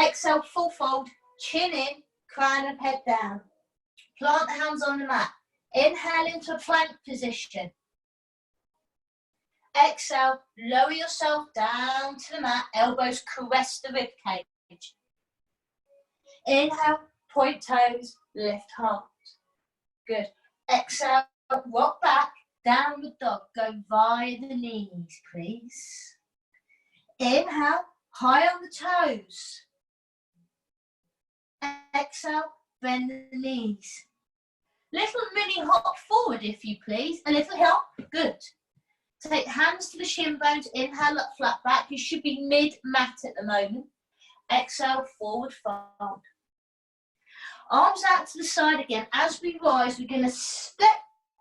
Speaker 3: Exhale, full fold, chin in, crown of head down. Plant the hands on the mat. Inhale into a plank position. Exhale, lower yourself down to the mat, elbows caress the rib cage. Inhale, point toes, lift heart. Good. Exhale, rock back, downward dog. Go via the knees, please. Inhale, high on the toes. Exhale, bend the knees. Little mini hop forward, if you please. A little hop. Good. Take hands to the shin bones. Inhale up, flat back. You should be mid-mat at the moment. Exhale, forward fold. Arms out to the side again. As we rise, we're going to step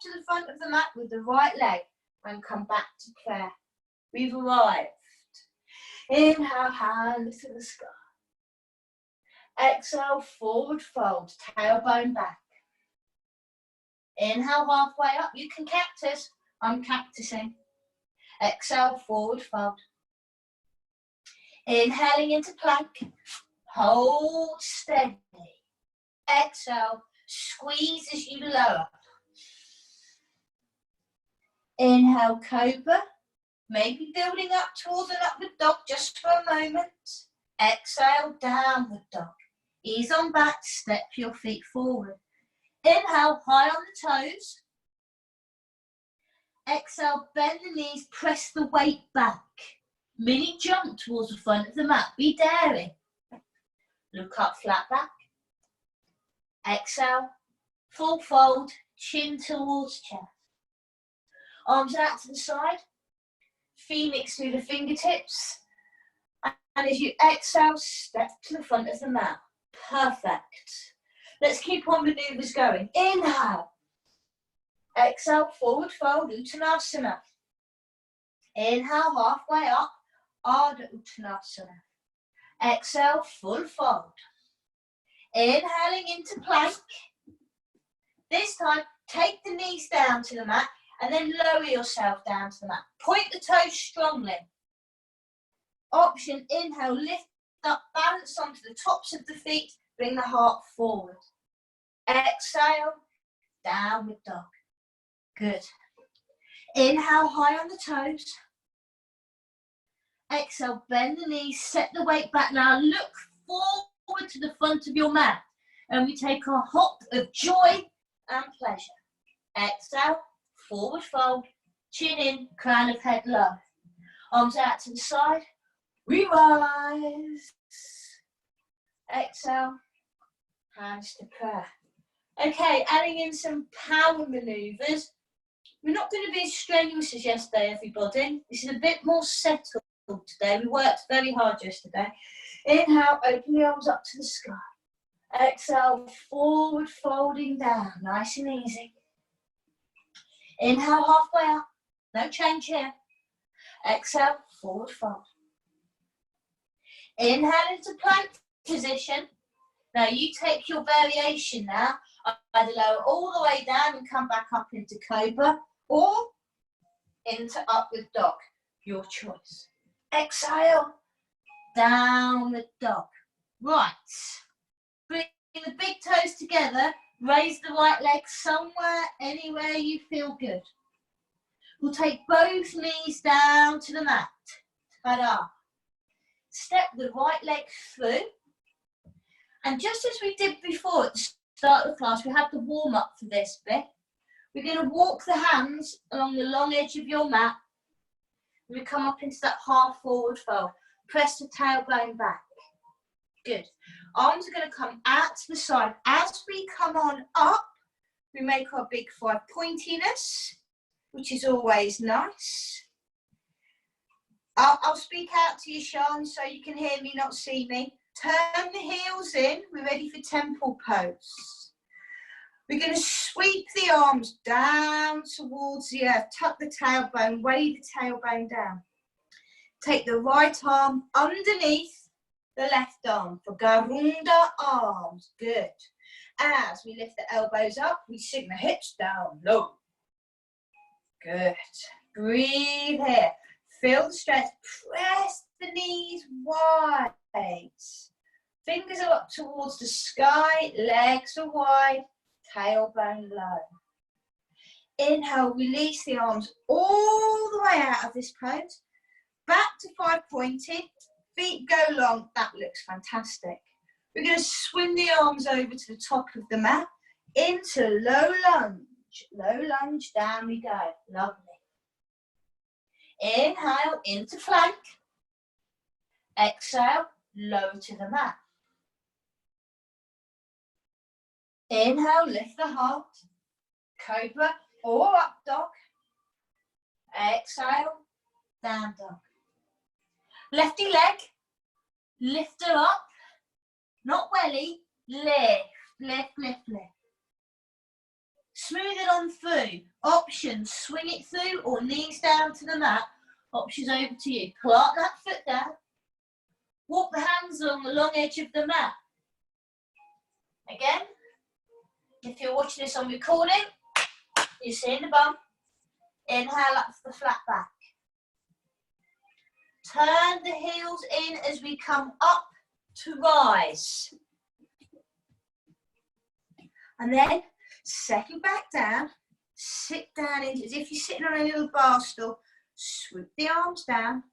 Speaker 3: to the front of the mat with the right leg and come back to prayer. We've arrived. Inhale, hands to the sky. Exhale, forward fold, tailbone back. Inhale, halfway up. You can cactus. I'm cactusing. Exhale, forward fold. Inhaling into plank. Hold steady. Exhale, squeeze as you lower. Inhale, cobra. Maybe building up towards an upward dog just for a moment. Exhale, downward dog. Ease on back, step your feet forward. Inhale, high on the toes. Exhale, bend the knees, press the weight back. Mini jump towards the front of the mat. Be daring. Look up, flat back. Exhale, full fold, chin towards chest. Arms out to the side. Phoenix through the fingertips. And as you exhale, step to the front of the mat. Perfect. Let's keep on maneuvers going. Inhale. Exhale, forward fold, Uttanasana. Inhale, halfway up, Ardha Uttanasana. Exhale, full fold. Inhaling into plank. This time, take the knees down to the mat and then lower yourself down to the mat. Point the toes strongly. Option, inhale, lift up, balance onto the tops of the feet, bring the heart forward. Exhale, downward dog. Good. Inhale, high on the toes. Exhale, bend the knees, set the weight back. Now look forward to the front of your mat. And we take a hop of joy and pleasure. Exhale, forward fold, chin in, crown of head low. Arms out to the side. We rise. Exhale, hands to prayer. Okay, adding in some power maneuvers. We're not going to be as strenuous as yesterday, everybody. This is a bit more settled today. We worked very hard yesterday. Inhale, open the arms up to the sky. Exhale, forward folding down, nice and easy. Inhale, halfway up. No change here. Exhale, forward fold. Inhale into plank position. Now you take your variation now. Either lower all the way down and come back up into cobra or into upward dog. Your choice. Exhale, downward dog. Right. Bring the big toes together. Raise the right leg somewhere, anywhere you feel good. We'll take both knees down to the mat. Ta-da. Step the right leg through. And just as we did before at the start of the class, we have the warm up for this bit. We're going to walk the hands along the long edge of your mat. We come up into that half forward fold. Press the tailbone back. Good. Arms are going to come out to the side. As we come on up, we make our big five pointiness, which is always nice. I'll speak out to you, Sean, so you can hear me, not see me. Turn the heels in. We're ready for temple pose. We're going to sweep the arms down towards the earth. Tuck the tailbone, weigh the tailbone down. Take the right arm underneath the left arm for Garunda arms. Good. As we lift the elbows up, we sink the hips down low. Good. Breathe here. Feel the stretch. Press the knees wide. Fingers are up towards the sky. Legs are wide. Tailbone low. Inhale, release the arms all the way out of this pose. Back to 5-pointed. Feet go long. That looks fantastic. We're going to swing the arms over to the top of the mat into low lunge. Low lunge, down we go. Lovely. Inhale, into plank. Exhale, low to the mat. Inhale, lift the heart. Cobra or up dog. Exhale, down dog. Lefty leg, lift her up. Not welly, lift, lift, lift, lift. Smooth it on through. Options, swing it through or knees down to the mat. Options over to you. Plant that foot down. Walk the hands along the long edge of the mat. Again, if you're watching this on recording, you're seeing the bum. Inhale up to the flat back. Turn the heels in as we come up to rise. And then settle back down, sit down as if you're sitting on a little bar stool, swoop the arms down,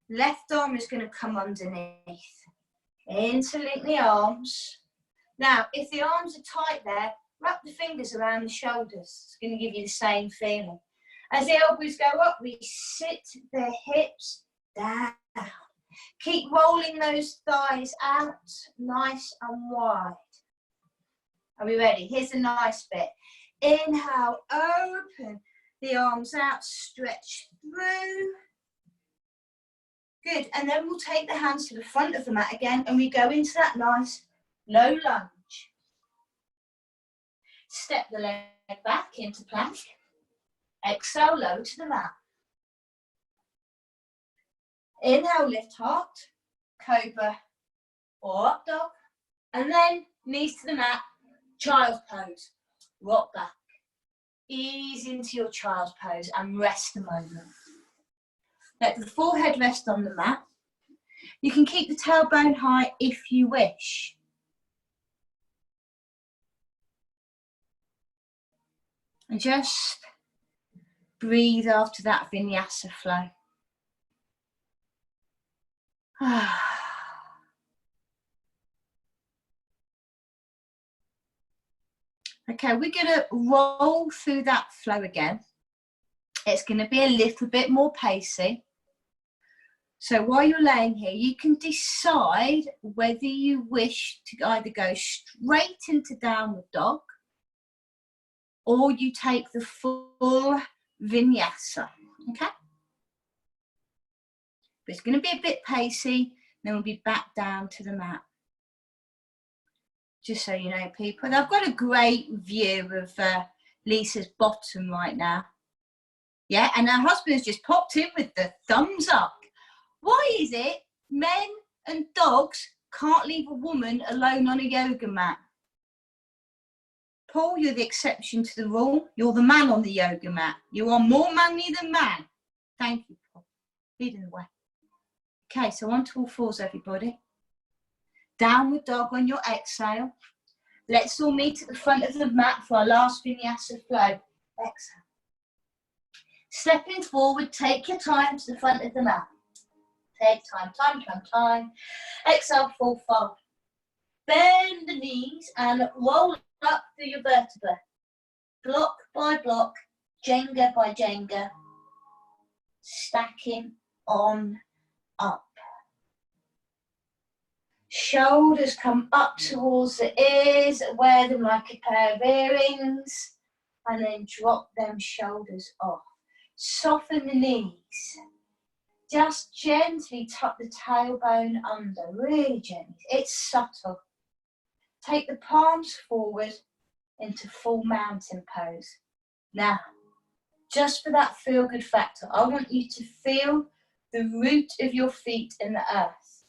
Speaker 3: left arm is going to come underneath, interlink the arms. Now, if the arms are tight there, wrap the fingers around the shoulders, it's going to give you the same feeling. As the elbows go up, we sit the hips down. Keep rolling those thighs out, nice and wide. Are we ready? Here's a nice bit. Inhale, open the arms out, stretch through. Good, and then we'll take the hands to the front of the mat again and we go into that nice low lunge. Step the leg back into plank. Exhale, low to the mat. Inhale, lift heart, cobra or up dog. And then knees to the mat, child's pose. Rock back. Ease into your child's pose and rest a moment. Let the forehead rest on the mat. You can keep the tailbone high if you wish. And just breathe after that vinyasa flow. Okay, we're going to roll through that flow again. It's going to be a little bit more pacey. So while you're laying here, you can decide whether you wish to either go straight into downward dog or you take the full vinyasa, okay? But it's going to be a bit pacey, then we'll be back down to the mat. Just so you know, people. And I've got a great view of Lisa's bottom right now. Yeah, and her husband's just popped in with the thumbs up. Why is it men and dogs can't leave a woman alone on a yoga mat? Paul, you're the exception to the rule. You're the man on the yoga mat. You are more manly than man. Thank you, Paul. Leading the way. Okay, so on to all fours, everybody. Downward dog on your exhale. Let's all meet at the front of the mat for our last vinyasa flow. Exhale. Stepping forward, take your time to the front of the mat. Take time, time, time, time. Exhale, full fold. Bend the knees and roll up through your vertebra. Block by block, Jenga by Jenga. Stacking on up. Shoulders come up towards the ears, wear them like a pair of earrings, and then drop them shoulders off. Soften the knees. Just gently tuck the tailbone under, really gently. It's subtle. Take the palms forward into full mountain pose. Now, just for that feel-good factor, I want you to feel the root of your feet in the earth.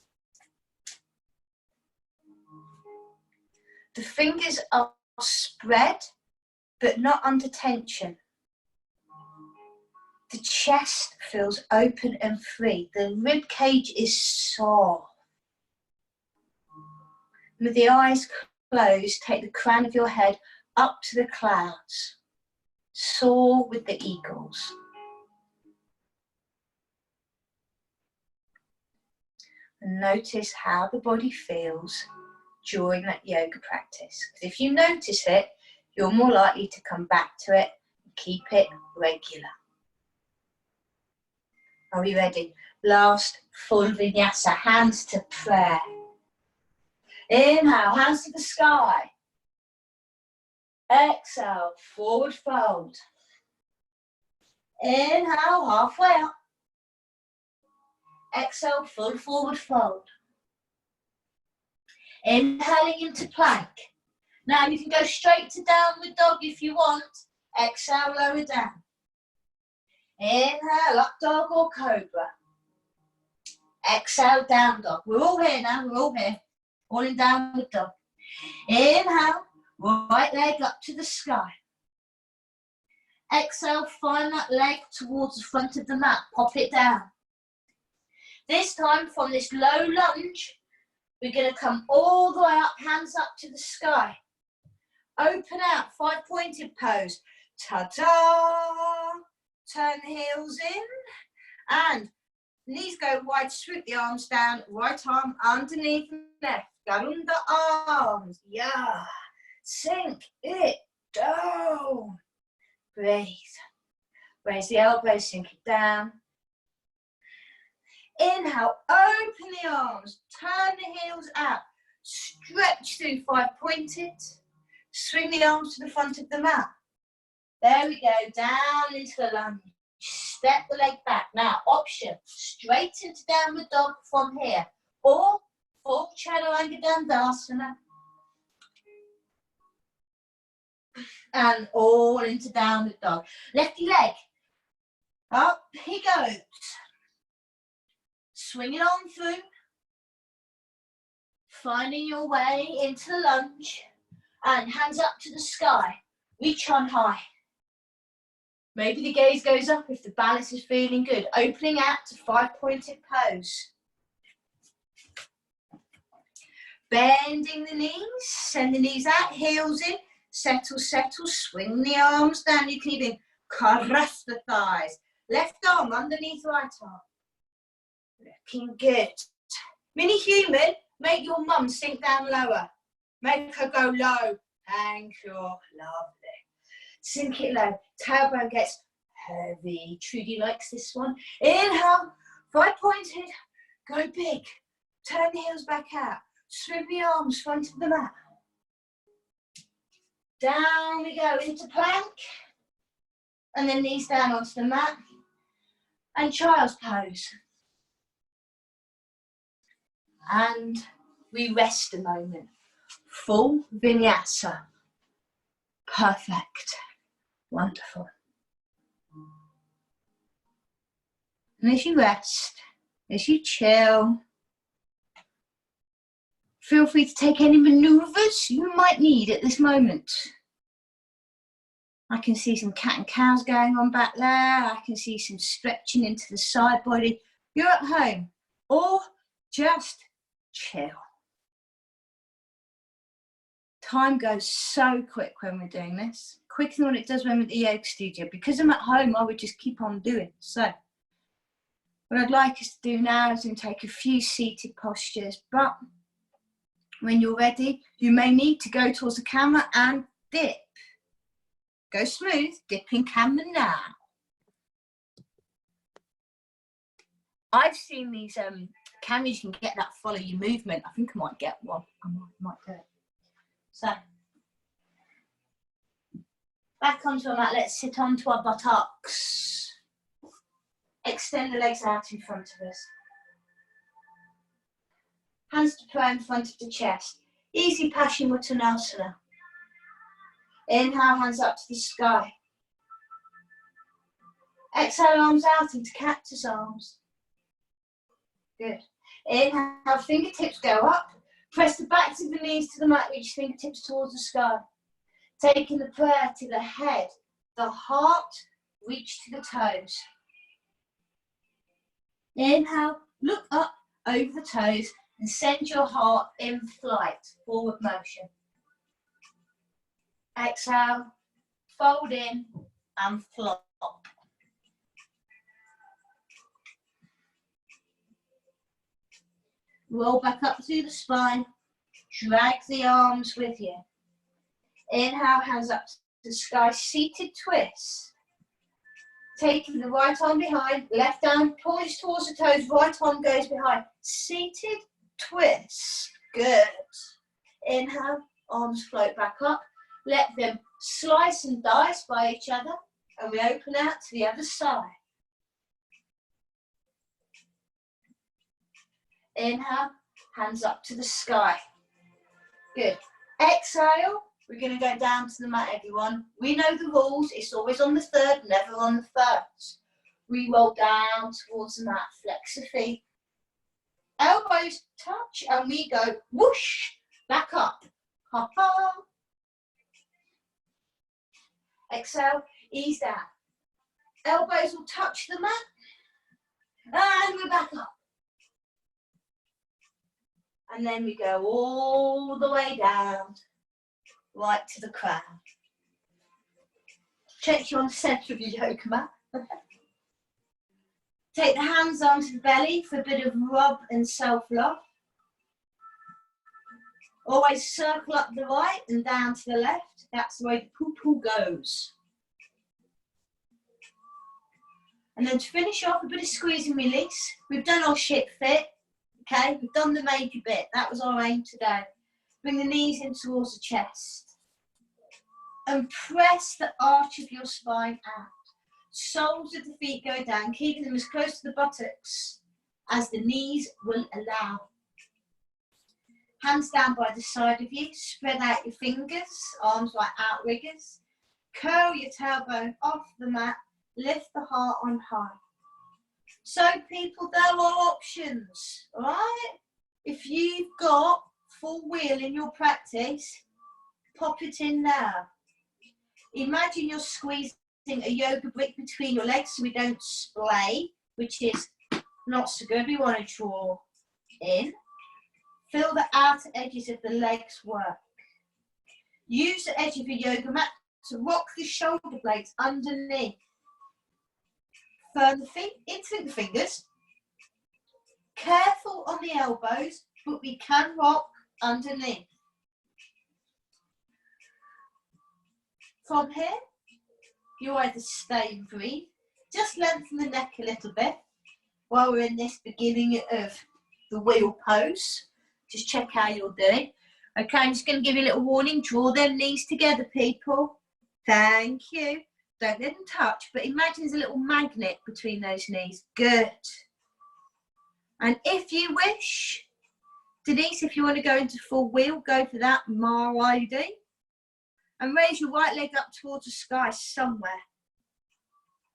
Speaker 3: The fingers are spread, but not under tension. The chest feels open and free. The rib cage is soft. With the eyes closed, take the crown of your head up to the clouds. Soar with the eagles. And notice how the body feels during that yoga practice. Because if you notice it, you're more likely to come back to it and keep it regular. Are we ready? Last full vinyasa, hands to prayer. Inhale, hands to the sky. Exhale, forward fold. Inhale, halfway up. Exhale, full forward fold. Inhaling into plank. Now you can go straight to downward dog if you want. Exhale, lower down. Inhale, up dog or cobra. Exhale, down dog. We're all here now, we're all here. All in downward dog. Inhale, right leg up to the sky. Exhale, find that leg towards the front of the mat. Pop it down. This time from this low lunge, we're going to come all the way up, hands up to the sky. Open out, 5-pointed pose. Ta-da! Turn the heels in. And knees go wide, swoop the arms down. Right arm underneath left. Garunda arms. Yeah. Sink it down. Breathe. Raise the elbows, sink it down. Inhale, open the arms, turn the heels out, stretch through 5-pointed, swing the arms to the front of the mat. There we go, down into the lunge, step the leg back. Now, option, straight into downward dog from here, or full chaturanga dandasana, and all into downward dog. Lefty leg, up he goes. Swing it on through, finding your way into the lunge, and hands up to the sky, reach on high. Maybe the gaze goes up if the balance is feeling good, opening out to 5-pointed pose. Bending the knees, send the knees out, heels in, settle, settle, swing the arms down. You can even caress the thighs. Left arm underneath right arm. Looking good. Mini human, make your mum sink down lower. Make her go low. Thank you. Lovely. Sink it low. Tailbone gets heavy. Trudy likes this one. Inhale. 5-pointed. Go big. Turn the heels back out. Swing the arms front of the mat. Down we go into plank. And then knees down onto the mat. And child's pose. And we rest a moment. Full vinyasa. Perfect. Wonderful. And as you rest, as you chill, feel free to take any maneuvers you might need at this moment. I can see some cat and cows going on back there. I can see some stretching into the side body. You're at home. Or just chill. Time goes so quick when we're doing this. Quicker than what it does when we're at the yoga studio. Because I'm at home, I would just keep on doing. So, what I'd like us to do now is take a few seated postures. But when you're ready, you may need to go towards the camera and dip. Go smooth, dipping camera now. I've seen these cameras, you can get that follow your movement. I think I might get one. I might do it. So, back onto our mat, let's sit onto our buttocks. Extend the legs out in front of us. Hands to prayer in front of the chest. Easy Paschimottanasana. Inhale, hands up to the sky. Exhale, arms out into cactus arms. Good. Inhale, fingertips go up. Press the backs of the knees to the mat, reach fingertips towards the sky. Taking the prayer to the head, the heart, reach to the toes. Inhale, look up over the toes and send your heart in flight, forward motion. Exhale, fold in and flop. Roll back up through the spine, drag the arms with you. Inhale, hands up to the sky, seated twist. Taking the right arm behind, left arm points towards the toes, right arm goes behind. Seated twist. Good. Inhale, arms float back up. Let them slice and dice by each other, and we open out to the other side. Inhale, hands up to the sky. Good. Exhale, we're going to go down to the mat, everyone. We know the rules. It's always on the third, never on the first. We roll down towards the mat, flex the feet. Elbows touch, and we go whoosh, back up. Ha ha. Exhale, ease down. Elbows will touch the mat, and we're back up. And then we go all the way down, right to the crown. Check you on the centre of your yoga mat. Take the hands onto the belly for a bit of rub and self-love. Always circle up the right and down to the left. That's the way the poo-poo goes. And then to finish off, a bit of squeeze and release. We've done our shit fit. Okay, we've done the major bit. That was our aim today. Bring the knees in towards the chest. And press the arch of your spine out. Soles of the feet go down, keeping them as close to the buttocks as the knees will allow. Hands down by the side of you. Spread out your fingers, arms like outriggers. Curl your tailbone off the mat. Lift the heart on high. So people, there are options, all right? If you've got full wheel in your practice, pop it in now. Imagine you're squeezing a yoga brick between your legs so we don't splay, which is not so good. We want to draw in. Feel the outer edges of the legs work. Use the edge of your yoga mat to rock the shoulder blades underneath. Firm the feet into the fingers. Careful on the elbows, but we can rock underneath. From here, you either stay and breathe. Just lengthen the neck a little bit while we're in this beginning of the wheel pose. Just check how you're doing. Okay, I'm just going to give you a little warning. Draw them knees together, people. Thank you. Don't let them touch, but imagine there's a little magnet between those knees. Good. And if you wish, Denise, if you want to go into full wheel, go for that. Maridi. And raise your right leg up towards the sky somewhere.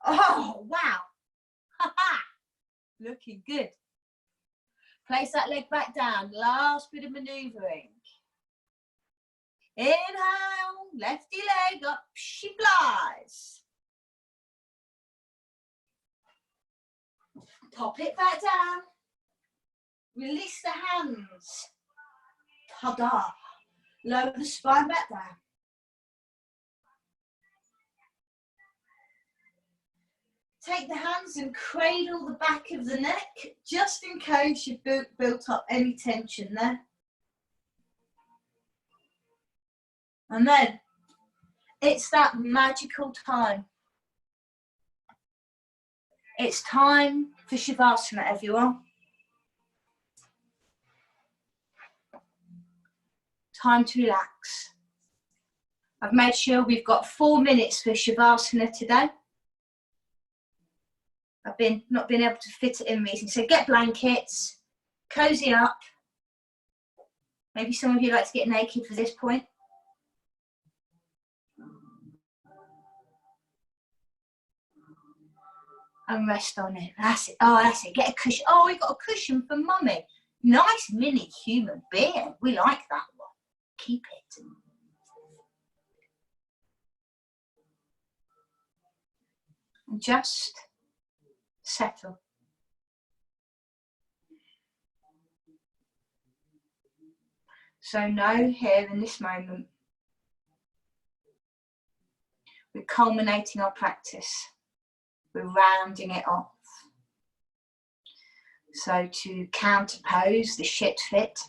Speaker 3: Oh, wow. Ha ha. Looking good. Place that leg back down. Last bit of manoeuvring. Inhale, lefty leg up, she flies. Pop it back down. Release the hands. Ta-da. Lower the spine back down. Take the hands and cradle the back of the neck, just in case you've built up any tension there. And then, it's that magical time. It's time for Shavasana, everyone. Time to relax. I've made sure we've got 4 minutes for Shavasana today. I've not been able to fit it in recently. So get blankets, cozy up. Maybe some of you like to get naked for this point. And rest on it. That's it. Oh, that's it. Get a cushion. Oh, we got a cushion for mummy. Nice mini human being. We like that one. Keep it. And just settle. So know here in this moment, we're culminating our practice. We're rounding it off. So to counterpose the shit fit,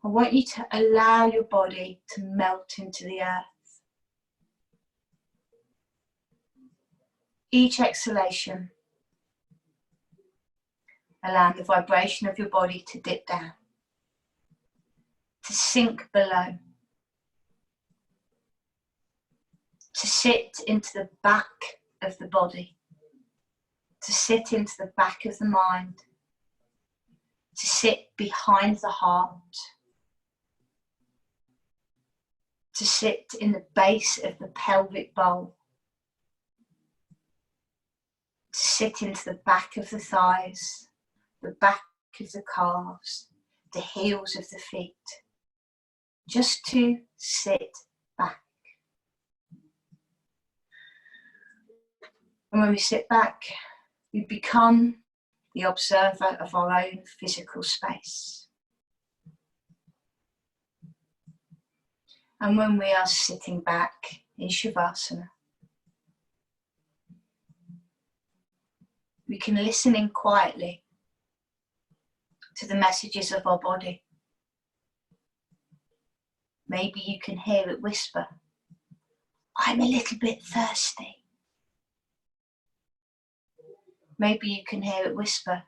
Speaker 3: I want you to allow your body to melt into the earth. Each exhalation, allowing the vibration of your body to dip down, to sink below, to sit into the back of the body, to sit into the back of the mind, to sit behind the heart, to sit in the base of the pelvic bowl, to sit into the back of the thighs, the back of the calves, the heels of the feet, just to sit back. And when we sit back, we become the observer of our own physical space. And when we are sitting back in Shavasana, we can listen in quietly to the messages of our body. Maybe you can hear it whisper, "I'm a little bit thirsty." Maybe you can hear it whisper,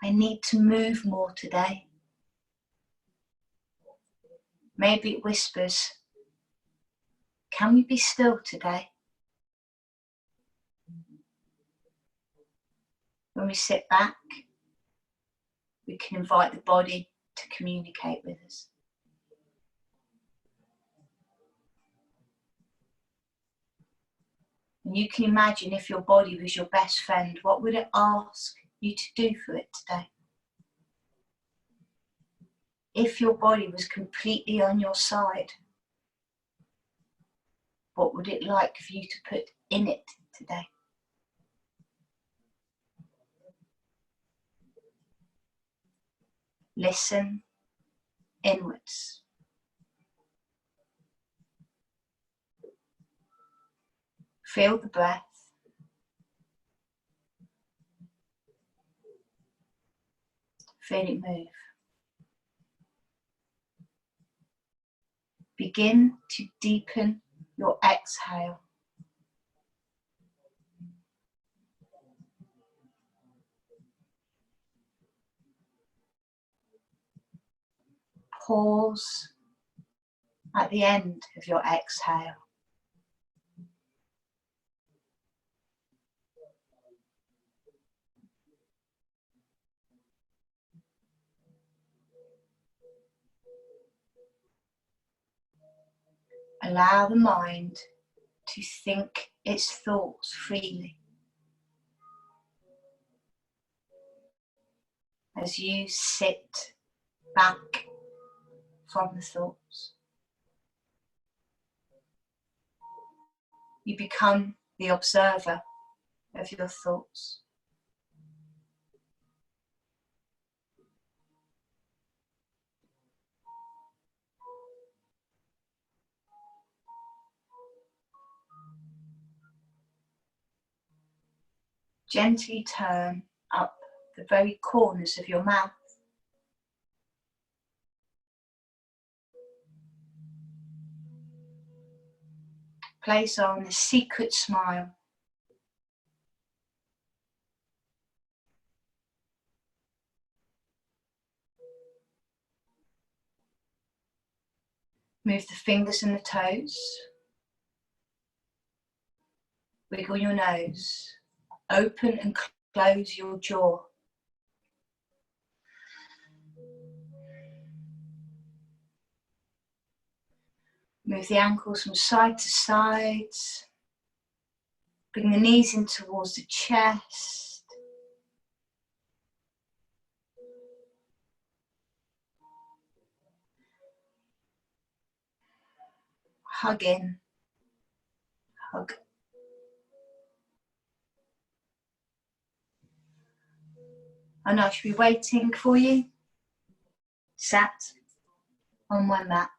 Speaker 3: "I need to move more today." Maybe it whispers, "Can we be still today?" When we sit back, we can invite the body to communicate with us. And you can imagine if your body was your best friend, what would it ask you to do for it today? If your body was completely on your side, what would it like for you to put in it today? Listen inwards. Feel the breath. Feel it move. Begin to deepen your exhale. Pause at the end of your exhale. Allow the mind to think its thoughts freely as you sit back from the thoughts. You become the observer of your thoughts. Gently turn up the very corners of your mouth. Place on a secret smile. Move the fingers and the toes. Wiggle your nose. Open and close your jaw. Move the ankles from side to side. Bring the knees in towards the chest. Hug in. Hug. And I should be waiting for you sat on my mat.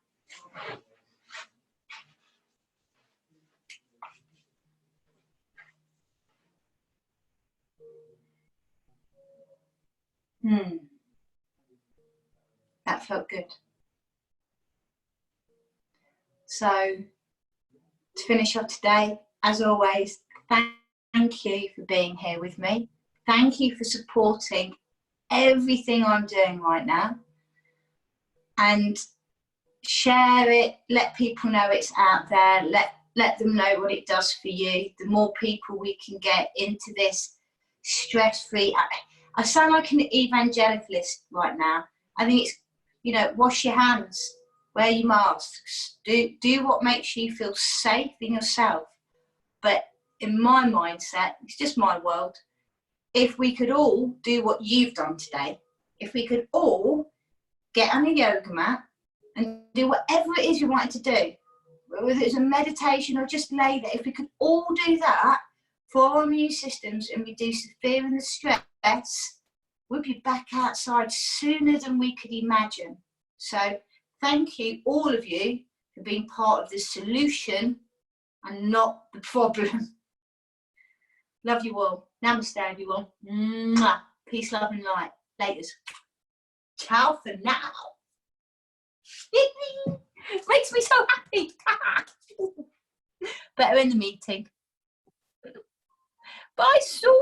Speaker 3: That felt good. So, to finish off today, as always, thank you for being here with me. Thank you for supporting everything I'm doing right now. And share it, let people know it's out there, let them know what it does for you. The more people we can get into this stress-free, I sound like an evangelist right now. I think it's, you know, wash your hands, wear your masks, do what makes you feel safe in yourself. But in my mindset, it's just my world. If we could all do what you've done today, if we could all get on a yoga mat and do whatever it is you wanted to do, whether it's a meditation or just lay there, if we could all do that for our immune systems and reduce the fear and the stress, we'd be back outside sooner than we could imagine. So thank you, all of you, for being part of the solution and not the problem. Love you all. Namaste, everyone. Mwah. Peace, love and light. Laters. Ciao for now. Makes me so happy. Better in the meeting. Bye, soon.